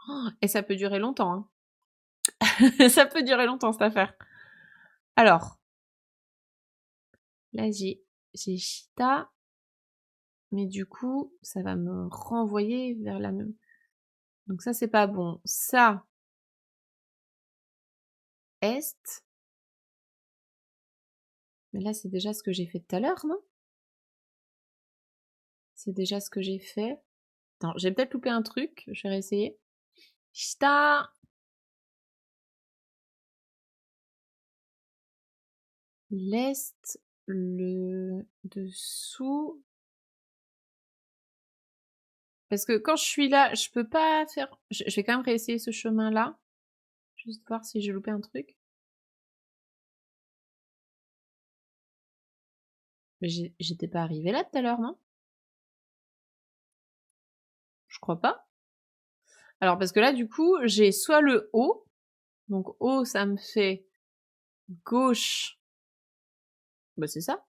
Oh, et ça peut durer longtemps, hein. Ça peut durer longtemps, cette affaire. Alors. Là, j'ai Shita. Mais du coup, ça va me renvoyer vers la même... Donc ça, c'est pas bon. Ça. Est. Mais là, c'est déjà ce que j'ai fait tout à l'heure, non? C'est déjà ce que j'ai fait. Attends, j'ai peut-être loupé un truc. Je vais réessayer. Shita. L'est. Le dessous. Parce que quand je suis là, je peux pas faire... Je vais quand même réessayer ce chemin-là. Juste voir si j'ai loupé un truc. Mais j'étais pas arrivée là tout à l'heure, non? Je crois pas. Alors, parce que là, du coup, j'ai soit le haut. Donc, haut, ça me fait gauche. Bah, c'est ça.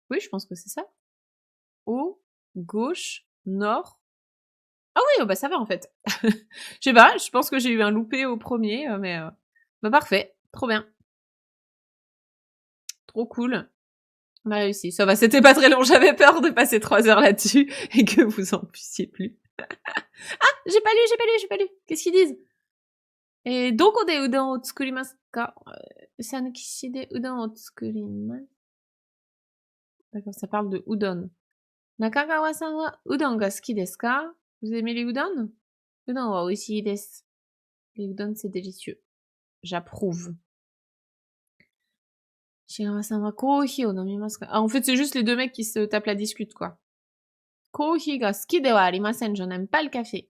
Oui, je pense que c'est ça. Haut, gauche, nord. Ah oui, bah ça va en fait. Je sais pas, je pense que j'ai eu un loupé au premier, mais bah parfait, trop bien. Trop cool. On a réussi. Ça va, c'était pas très long, j'avais peur de passer 3 heures là-dessus et que vous en puissiez plus. Ah, j'ai pas lu. Qu'est-ce qu'ils disent? Et doko de udon o tsukurimasu ka? Sanukishi de udon o tsukurimasu. D'accord, ça parle de udon. Nakagawa-san wa udon ga suki desu ka? Vous aimez les udon? Udon wa oishii desu. Les udon, c'est délicieux. J'approuve. Shirawa-san wa kohi o nomimasu ka? Ah, en fait, c'est juste les deux mecs qui se tapent la discute, quoi. Kohi ga suki de wa arimasen. Je n'aime pas le café.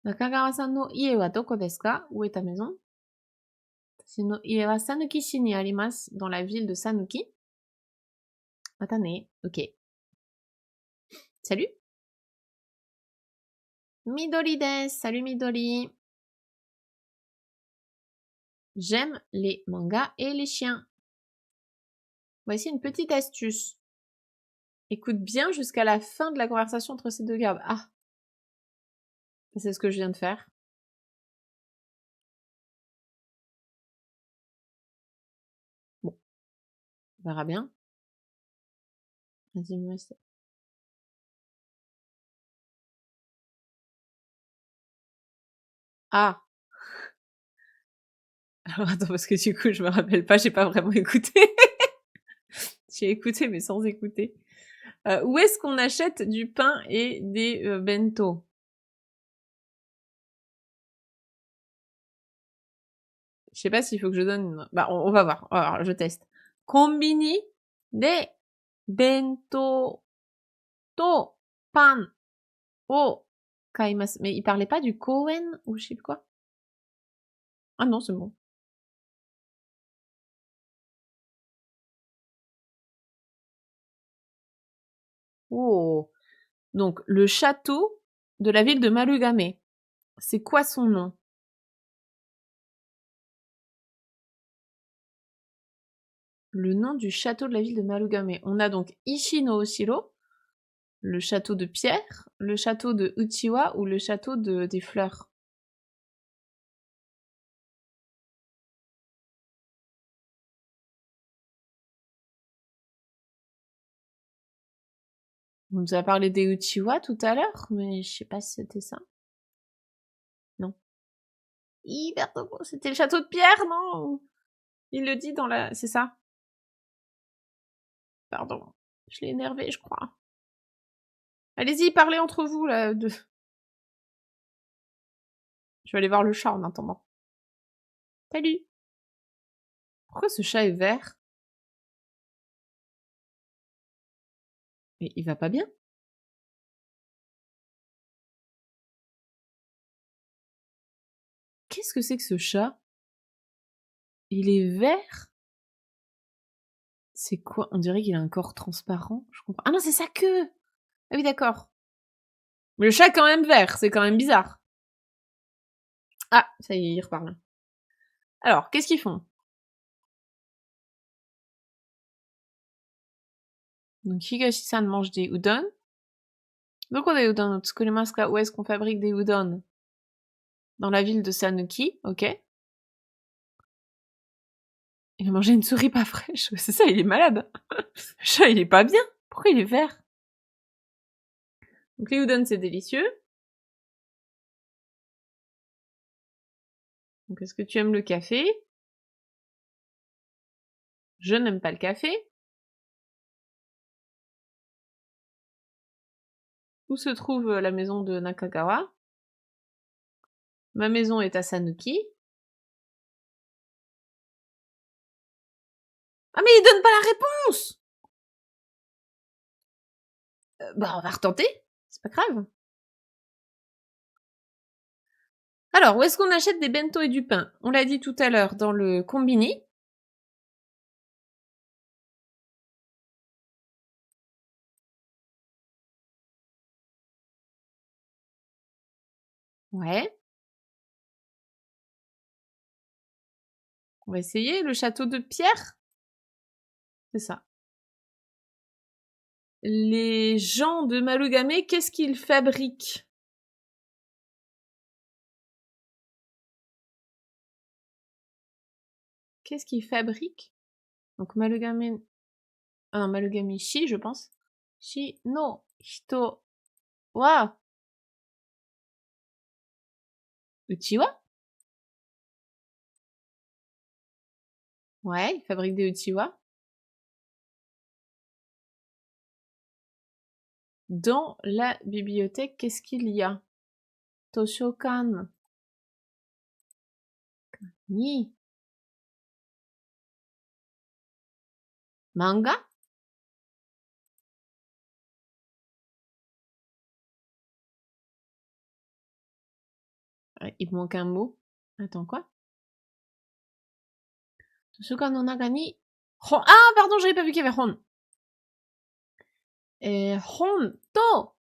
Nakagawa-san no ie wa doko desu ka? Où est ta maison? Tashi no ie wa Sanukishi ni arimasu. Dans la ville de Sanuki. Matane. Ok. Salut. Midori desu. Salut Midori. J'aime les mangas et les chiens. Voici une petite astuce. Écoute bien jusqu'à la fin de la conversation entre ces deux gars. Ah. C'est ce que je viens de faire. Bon. On verra bien. Vas-y, moi, ah. Alors attends, parce que du coup, je me rappelle pas, j'ai pas vraiment écouté. J'ai écouté, mais sans écouter. Où est-ce qu'on achète du pain et des bento? Je sais pas s'il faut que je donne... Bah, on va voir. Alors, je teste. Konbini de bento to pan o kaimasu. Mais il parlait pas du koen ou je sais plus quoi? Ah non, c'est bon. Oh. Donc, le château de la ville de Marugame. C'est quoi son nom? Le nom du château de la ville de Marugame. On a donc Ishi no Oshiro, le château de pierre, le château de Uchiwa ou le château des fleurs. On nous a parlé des Uchiwa tout à l'heure, mais je sais pas si c'était ça. Non. C'était le château de pierre, non? Il le dit dans la... C'est ça? Pardon. Je l'ai énervé, je crois. Allez-y, parlez entre vous, là. Je vais aller voir le chat en attendant. Salut! Pourquoi ce chat est vert? Mais il va pas bien? Qu'est-ce que c'est que ce chat? Il est vert? C'est quoi? On dirait qu'il a un corps transparent. Je comprends. Ah non, c'est sa queue! Ah oui, d'accord. Mais le chat est quand même vert, c'est quand même bizarre. Ah, ça y est, il reparle. Alors, qu'est-ce qu'ils font? Donc, Higashi-san mange des udon. Donc, on a des udon. Tsukurimasu ka? Où est-ce qu'on fabrique des udon? Dans la ville de Sanuki, ok. Il a mangé une souris pas fraîche. C'est ça, il est malade. Le chat, il est pas bien. Pourquoi il est vert? Donc, les udon, c'est délicieux. Donc, est-ce que tu aimes le café? Je n'aime pas le café. Où se trouve la maison de Nakagawa? Ma maison est à Sanuki. Ah mais il donne pas la réponse! Bah on va retenter, c'est pas grave. Alors, où est-ce qu'on achète des bento et du pain? On l'a dit tout à l'heure, dans le combini. Ouais. On va essayer, le château de pierre? C'est ça. Les gens de Malugame, qu'est-ce qu'ils fabriquent? Qu'est-ce qu'ils fabriquent? Donc Malugame... Ah non, Malugame Shi, je pense. Shi no hito wa uchiwa? Ouais, ils fabriquent des uchiwa. Dans la bibliothèque, qu'est-ce qu'il y a? Toshokan ni manga? Il me manque un mot. Attends, quoi? Toshokan no naga ni... Ah, pardon, j'avais pas vu qu'il y avait hon. Hon to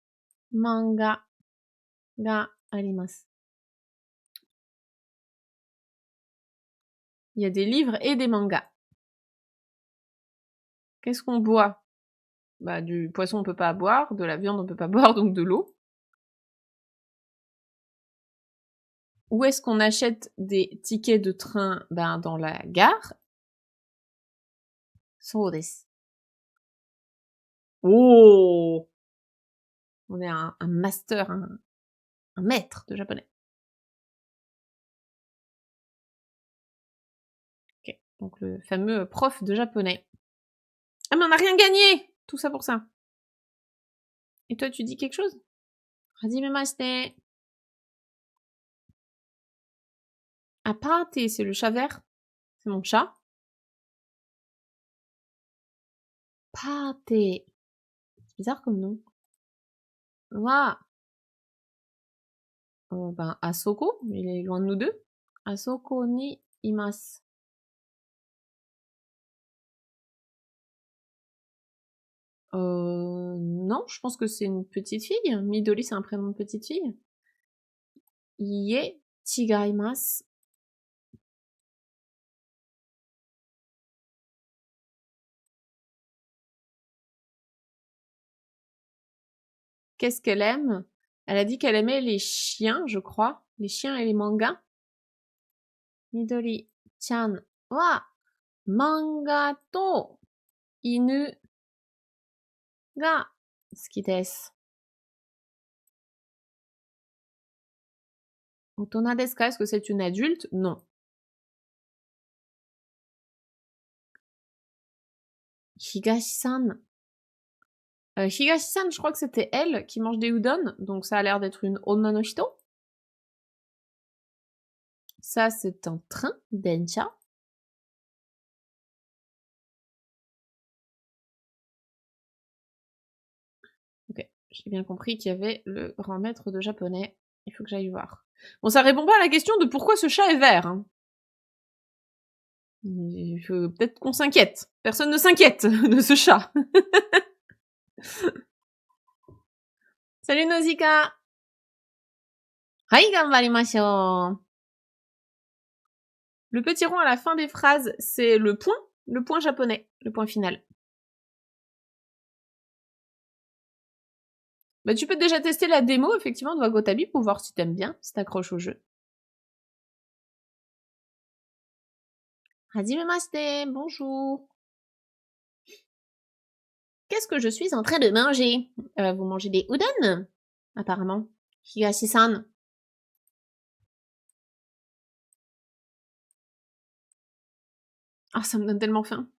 manga ga arimasu. Il y a des livres et des mangas. Qu'est-ce qu'on boit? Bah, du poisson on peut pas boire, de la viande on peut pas boire, donc de l'eau. Où est-ce qu'on achète des tickets de train? Ben, dans la gare. So desu. Oh! On est un master, un maître de japonais. Ok, donc le fameux prof de japonais. Ah mais on n'a rien gagné! Tout ça pour ça. Et toi, tu dis quelque chose? Hajimemashite. Ah, Pate, c'est le chat vert. C'est mon chat. Pate. C'est bizarre comme nom. Wa. Ben, Asoko, il est loin de nous deux. Asoko ni imasu. Non, je pense que c'est une petite fille. Midori, c'est un prénom de petite fille. Ie chigaimasu. Qu'est-ce qu'elle aime? Elle a dit qu'elle aimait les chiens, je crois. Les chiens et les mangas. Midori-chan wa manga to inu ga suki desu. Otona desu ka? Est-ce que c'est une adulte? Non. Higashi-san. Higashi-san, je crois que c'était elle qui mange des udon, donc ça a l'air d'être une onna no hito. Ça, c'est un train, dencha. J'ai bien compris qu'il y avait le grand maître de japonais. Il faut que j'aille voir. Bon, ça répond pas à la question de pourquoi ce chat est vert. Hein. Il faut peut-être qu'on s'inquiète. Personne ne s'inquiète de ce chat. Salut Nausicaa. Hai, ganbarimashou. Le petit rond à la fin des phrases, c'est le point japonais, le point final. Bah, tu peux déjà tester la démo, effectivement, de Wagotabi pour voir si t'aimes bien, si t'accroches au jeu. Hajimemashite, bonjour. Qu'est-ce que je suis en train de manger? Vous mangez des udon? Apparemment. Higashi-san. Ah, ça me donne tellement faim.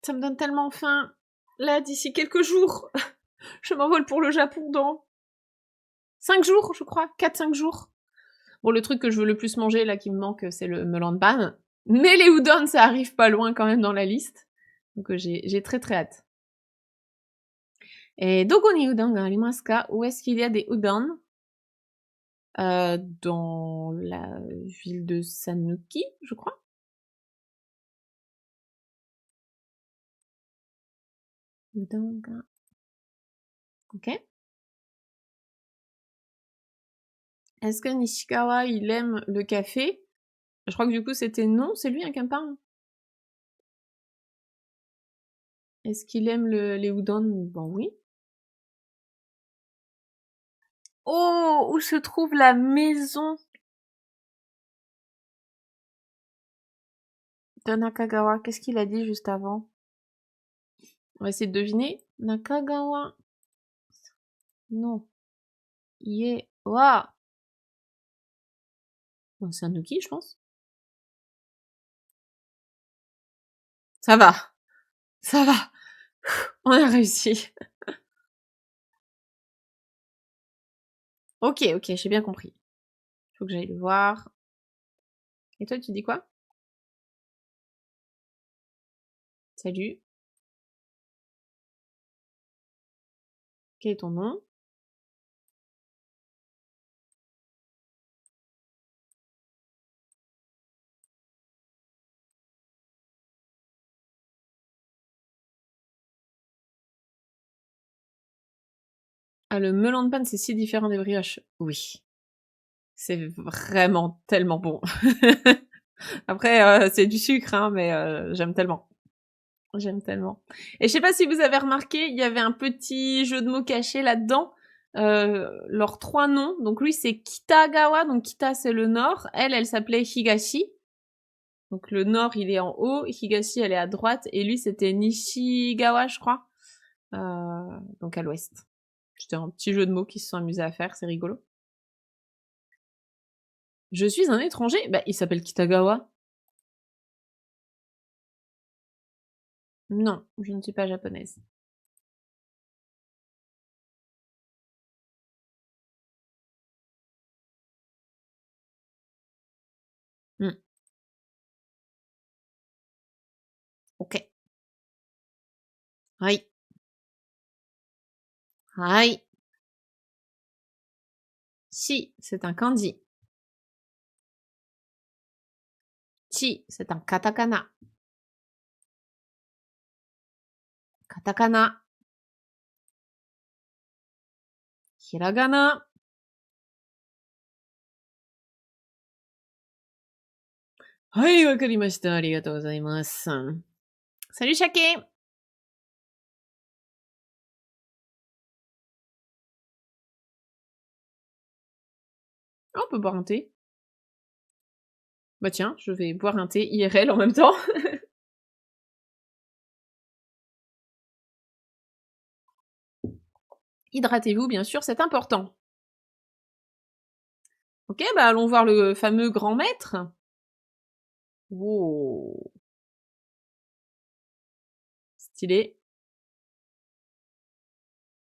Ça me donne tellement faim. Là, d'ici quelques jours, je m'envole pour le Japon dans 5 jours, je crois. 4-5 jours. Bon, le truc que je veux le plus manger, là, qui me manque, c'est le melon de pan. Mais les udon, ça arrive pas loin quand même dans la liste. Donc j'ai très très hâte. Et doko ni udon ga arimasu ka? Où est-ce qu'il y a des udon? Dans la ville de Sanuki, je crois. Udon ga... Ok. Est-ce que Nishikawa, il aime le café? Je crois que du coup c'était non, c'est lui un qui me parle. Est-ce qu'il aime les udon? Bon oui. Oh, où se trouve la maison de Nakagawa? Qu'est-ce qu'il a dit juste avant? On va essayer de deviner. Nakagawa. Non. Ie wa. Bon, c'est un Nuki, je pense. Ça va. Ça va. On a réussi. Ok, j'ai bien compris. Faut que j'aille le voir. Et toi, tu dis quoi? Salut. Quel est ton nom? Ah, le melon de panne, c'est si différent des brioches. Oui. C'est vraiment tellement bon. Après, c'est du sucre, hein, mais j'aime tellement. J'aime tellement. Et je sais pas si vous avez remarqué, il y avait un petit jeu de mots caché là-dedans. Leurs 3 noms. Donc lui, c'est Kitagawa. Donc Kita, c'est le nord. Elle s'appelait Higashi. Donc le nord, il est en haut. Higashi, elle est à droite. Et lui, c'était Nishigawa, je crois. Donc à l'ouest. C'était un petit jeu de mots qu'ils se sont amusés à faire. C'est rigolo. Je suis un étranger. Bah, il s'appelle Kitagawa. Non, je ne suis pas japonaise. Hmm. Ok. Hai. Hai. Si, c'est un kanji. Chi, c'est un katakana. Katakana. Hiragana. Hai, wakarimashita. Arigatou gozaimasu. Salut Shake. Oh, on peut boire un thé. Bah tiens, je vais boire un thé IRL en même temps. Hydratez-vous, bien sûr, c'est important. Ok, bah allons voir le fameux grand maître. Wow. Stylé.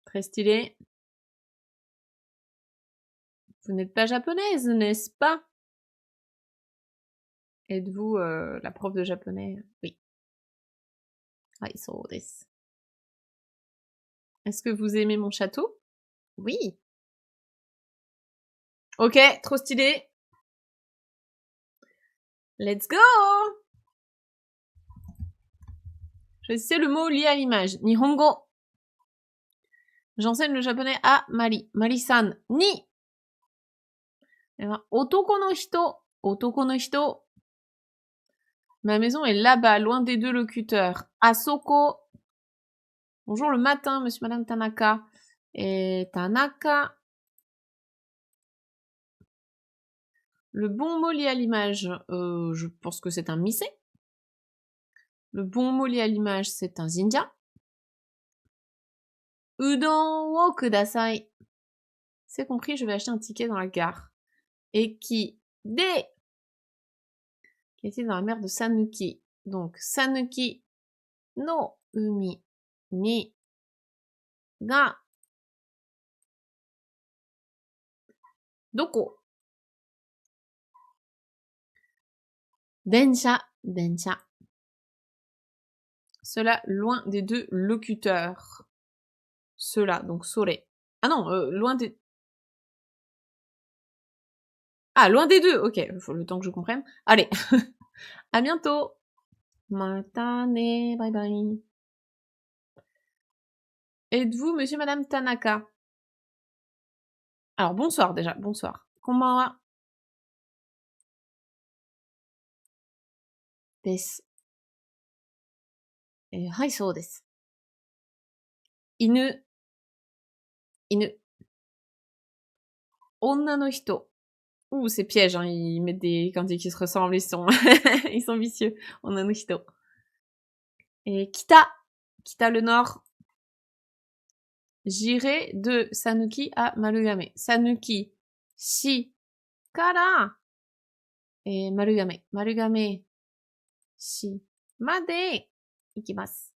Très stylé. Vous n'êtes pas japonaise, n'est-ce pas? Êtes-vous la prof de japonais? Oui. Hai, so desu. Est-ce que vous aimez mon château? Oui. Ok, trop stylé. Let's go! Choisissez le mot lié à l'image. Nihongo. J'enseigne le japonais à Mari. Mari-san. Ni. Otoko no hito. Otoko no hito. Ma maison est là-bas, loin des deux locuteurs. Asoko. Bonjour le matin, monsieur, madame Tanaka. Et Tanaka. Le bon mot lié à l'image, je pense que c'est un mise. Le bon mot lié à l'image, c'est un zinja. Udon wo kudasai. C'est compris, je vais acheter un ticket dans la gare. Eki de. Qui était dans la mer de Sanuki. Donc, Sanuki no umi ni ga doko. Densha, densha. Cela loin des deux locuteurs. Cela, donc sore. Ah non, loin des... Ah, loin des deux, ok, il faut le temps que je comprenne. Allez, à bientôt. Matane, bye bye. Êtes-vous monsieur, madame Tanaka? Alors, bonsoir déjà, bonsoir. Konbanwa. Desu. Hai, so desu. Inu. Inu. Onna no hito. Ouh, c'est piège, hein, ils mettent des kanji qui se ressemblent, ils sont, ils sont vicieux. Onna no hito. Et kita. Kita le nord. J'irai de Sanuki à Marugame. Sanuki. Shi. Kara. Et Marugame. Marugame. Shi. Made. Ikimasu.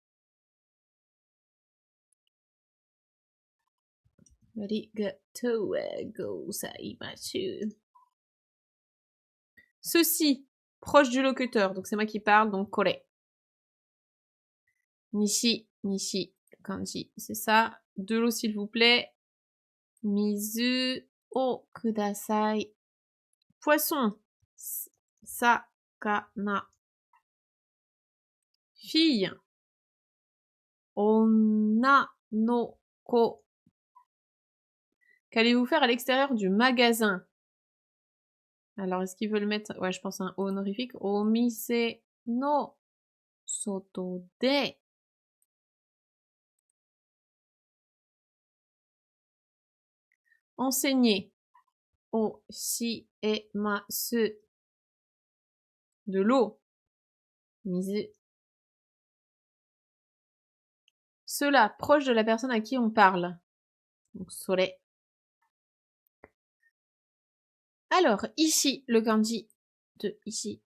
Arigatou gozaimasu. Ceci, proche du locuteur, donc c'est moi qui parle, donc kore. Nishi, nishi, kanji, c'est ça. De l'eau s'il vous plaît. Mizu o kudasai. Poisson. Sakana. Fille. Onna no ko. Qu'allez-vous faire à l'extérieur du magasin? Alors, est-ce qu'ils veulent mettre... Ouais, je pense un O honorifique. Omise no soto de. Enseigner. O shi e masu. De l'eau. Mizu. Cela, proche de la personne à qui on parle. Donc, sore. Alors, ici, le kanji de ici.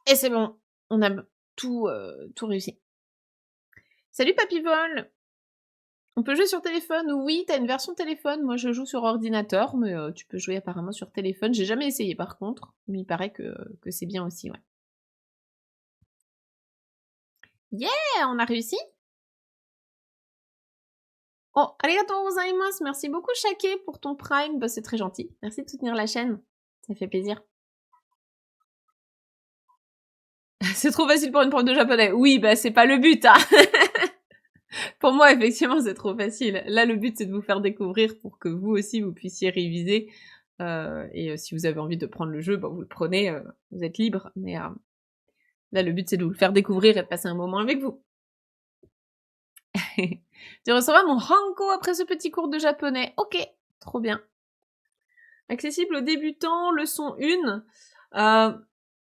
Et c'est bon, on a tout réussi. Salut Papy-Vol. On peut jouer sur téléphone? Oui, t'as une version téléphone. Moi, je joue sur ordinateur, mais tu peux jouer apparemment sur téléphone. J'ai jamais essayé par contre, mais il paraît que c'est bien aussi, ouais. Yeah, on a réussi. Oh, arigatou gozaimasu. Merci beaucoup, Shaké, pour ton Prime. Bah, c'est très gentil. Merci de soutenir la chaîne. Ça fait plaisir. C'est trop facile pour une prof de japonais. Oui, bah, c'est pas le but, hein. Pour moi, effectivement, c'est trop facile. Là, le but, c'est de vous faire découvrir pour que vous aussi, vous puissiez réviser. Et si vous avez envie de prendre le jeu, bah, vous le prenez, vous êtes libre. Mais là, le but, c'est de vous le faire découvrir et de passer un moment avec vous. Tu recevras mon hanko après ce petit cours de japonais. Ok, trop bien. Accessible aux débutants, leçon 1.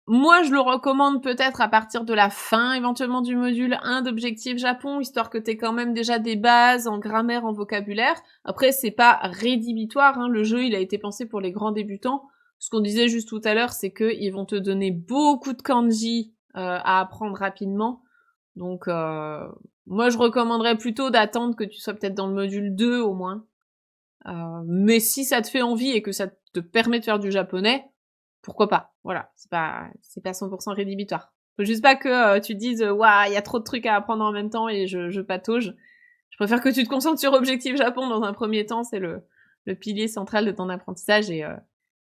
Moi, je le recommande peut-être à partir de la fin, éventuellement du module 1 d'Objectif Japon, histoire que t'aies quand même déjà des bases en grammaire, en vocabulaire. Après, c'est pas rédhibitoire, hein. Le jeu, il a été pensé pour les grands débutants. Ce qu'on disait juste tout à l'heure, c'est qu'ils vont te donner beaucoup de kanji à apprendre rapidement. Donc, moi, je recommanderais plutôt d'attendre que tu sois peut-être dans le module 2 au moins. Mais si ça te fait envie et que ça te permet de faire du japonais, pourquoi pas? Voilà, c'est pas 100% rédhibitoire. Faut juste pas que tu te dises waouh, il y a trop de trucs à apprendre en même temps et je patauge. Je préfère que tu te concentres sur Objectif Japon dans un premier temps, c'est le pilier central de ton apprentissage et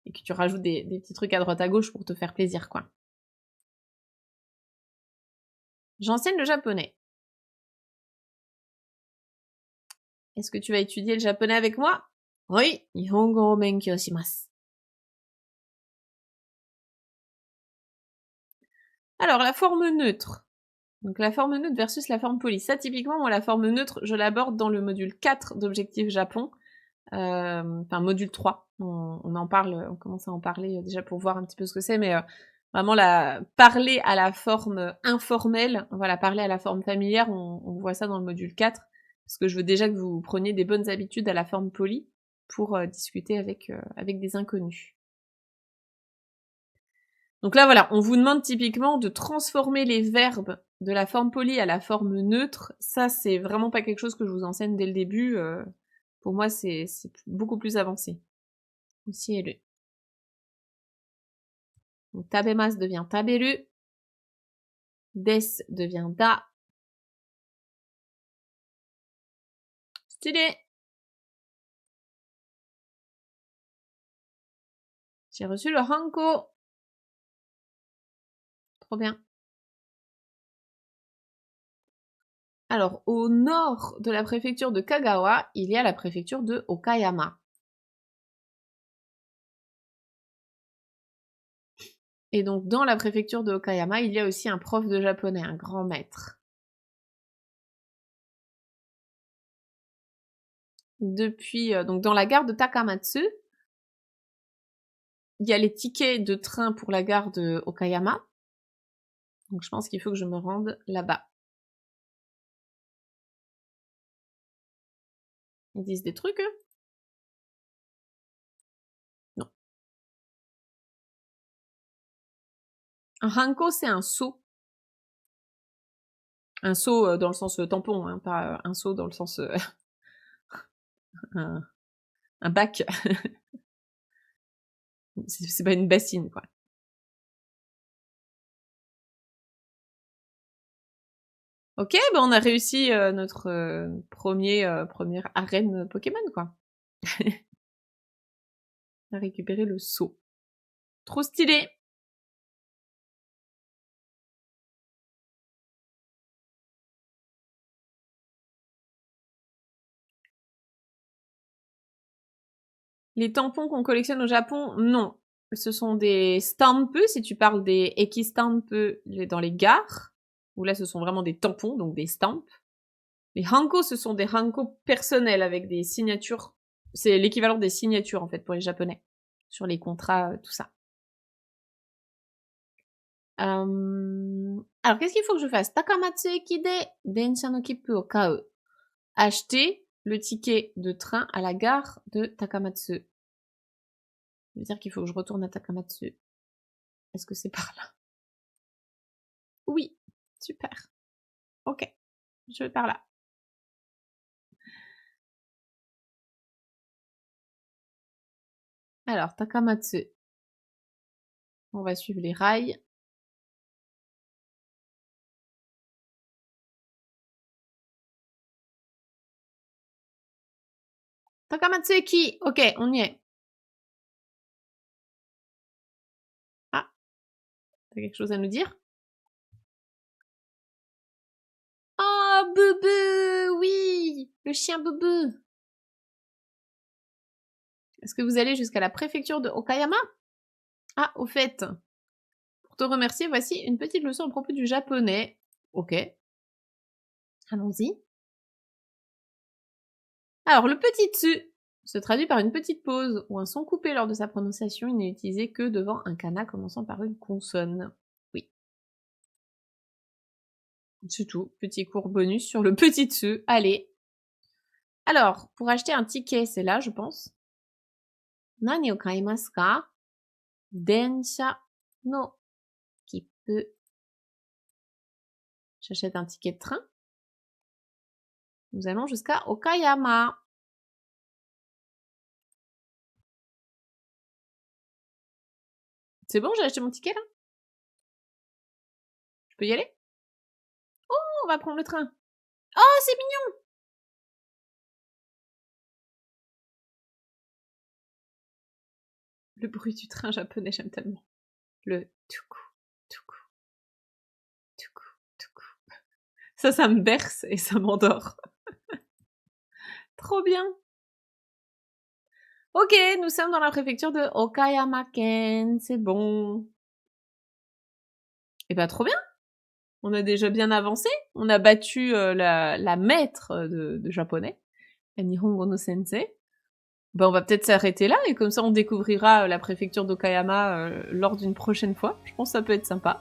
que tu rajoutes des petits trucs à droite à gauche pour te faire plaisir, quoi. J'enseigne le japonais. Est-ce que tu vas étudier le japonais avec moi? Oui, Nihongo o benkyou shimasu. Alors, la forme neutre. Donc la forme neutre versus la forme polie. Ça, typiquement, moi, la forme neutre, je l'aborde dans le module 4 d'Objectif Japon. Enfin, module 3. On en parle, on commence à en parler déjà pour voir un petit peu ce que c'est, mais vraiment parler à la forme informelle, voilà, parler à la forme familière, on voit ça dans le module 4, parce que je veux déjà que vous preniez des bonnes habitudes à la forme polie pour discuter avec des inconnus. Donc là, voilà, on vous demande typiquement de transformer les verbes de la forme polie à la forme neutre. Ça, c'est vraiment pas quelque chose que je vous enseigne dès le début. Pour moi, c'est beaucoup plus avancé. Aussi élu. Donc, tabemasu devient taberu. Des devient da. Stylé! J'ai reçu le hanko. Trop bien. Alors, au nord de la préfecture de Kagawa, il y a la préfecture de Okayama. Et donc, dans la préfecture de Okayama, il y a aussi un prof de japonais, un grand maître. Depuis, donc dans la gare de Takamatsu, il y a les tickets de train pour la gare de Okayama. Donc, je pense qu'il faut que je me rende là-bas. Ils disent des trucs, eux? Non. Un hanko, c'est un seau. Un seau dans le sens tampon, hein, pas un seau dans le sens un bac. C'est pas une bassine, quoi. Ok, ben on a réussi notre première arène Pokémon, quoi. On a récupéré le seau. Trop stylé! Les tampons qu'on collectionne au Japon, non. Ce sont des stamps, si tu parles des eki-stamps dans les gares, où là ce sont vraiment des tampons, donc des stamps. Les hanko, ce sont des hanko personnels avec des signatures. C'est l'équivalent des signatures, en fait, pour les japonais. Sur les contrats, tout ça. Alors, qu'est-ce qu'il faut que je fasse? Takamatsu eki de densha no kippu o kau. Acheter le ticket de train à la gare de Takamatsu. Ça veut dire qu'il faut que je retourne à Takamatsu. Est-ce que c'est par là? Oui, super. Ok, je vais par là. Alors, Takamatsu. On va suivre les rails. Takamatsu Eki. Ok, on y est. Ah, t'as quelque chose à nous dire? Oh, Boubou, oui, le chien Boubou. Est-ce que vous allez jusqu'à la préfecture de Okayama? Ah, au fait, pour te remercier, voici une petite leçon à propos du japonais. Ok, allons-y. Alors, le petit tsu se traduit par une petite pause ou un son coupé lors de sa prononciation. Il n'est utilisé que devant un kana commençant par une consonne. Oui. C'est tout. Petit cours bonus sur le petit tsu. Allez. Alors, pour acheter un ticket, c'est là, je pense. Nani o kaimasu ka? Densha no kippu. J'achète un ticket de train. Nous allons jusqu'à Okayama. C'est bon, j'ai acheté mon ticket là? peux y aller? Oh, on va prendre le train. Oh, c'est mignon! Le bruit du train japonais, j'aime tellement. Le tuku, tuku, tuku, tuku. Ça me berce et ça m'endort. Trop bien. Ok, nous sommes dans la préfecture de Okayama-ken, c'est bon. Et bah trop bien. On a déjà bien avancé. On a battu la maître de japonais, la Nihongo no Sensei. Bah on va peut-être s'arrêter là et comme ça on découvrira la préfecture d'Okayama lors d'une prochaine fois. Je pense que ça peut être sympa.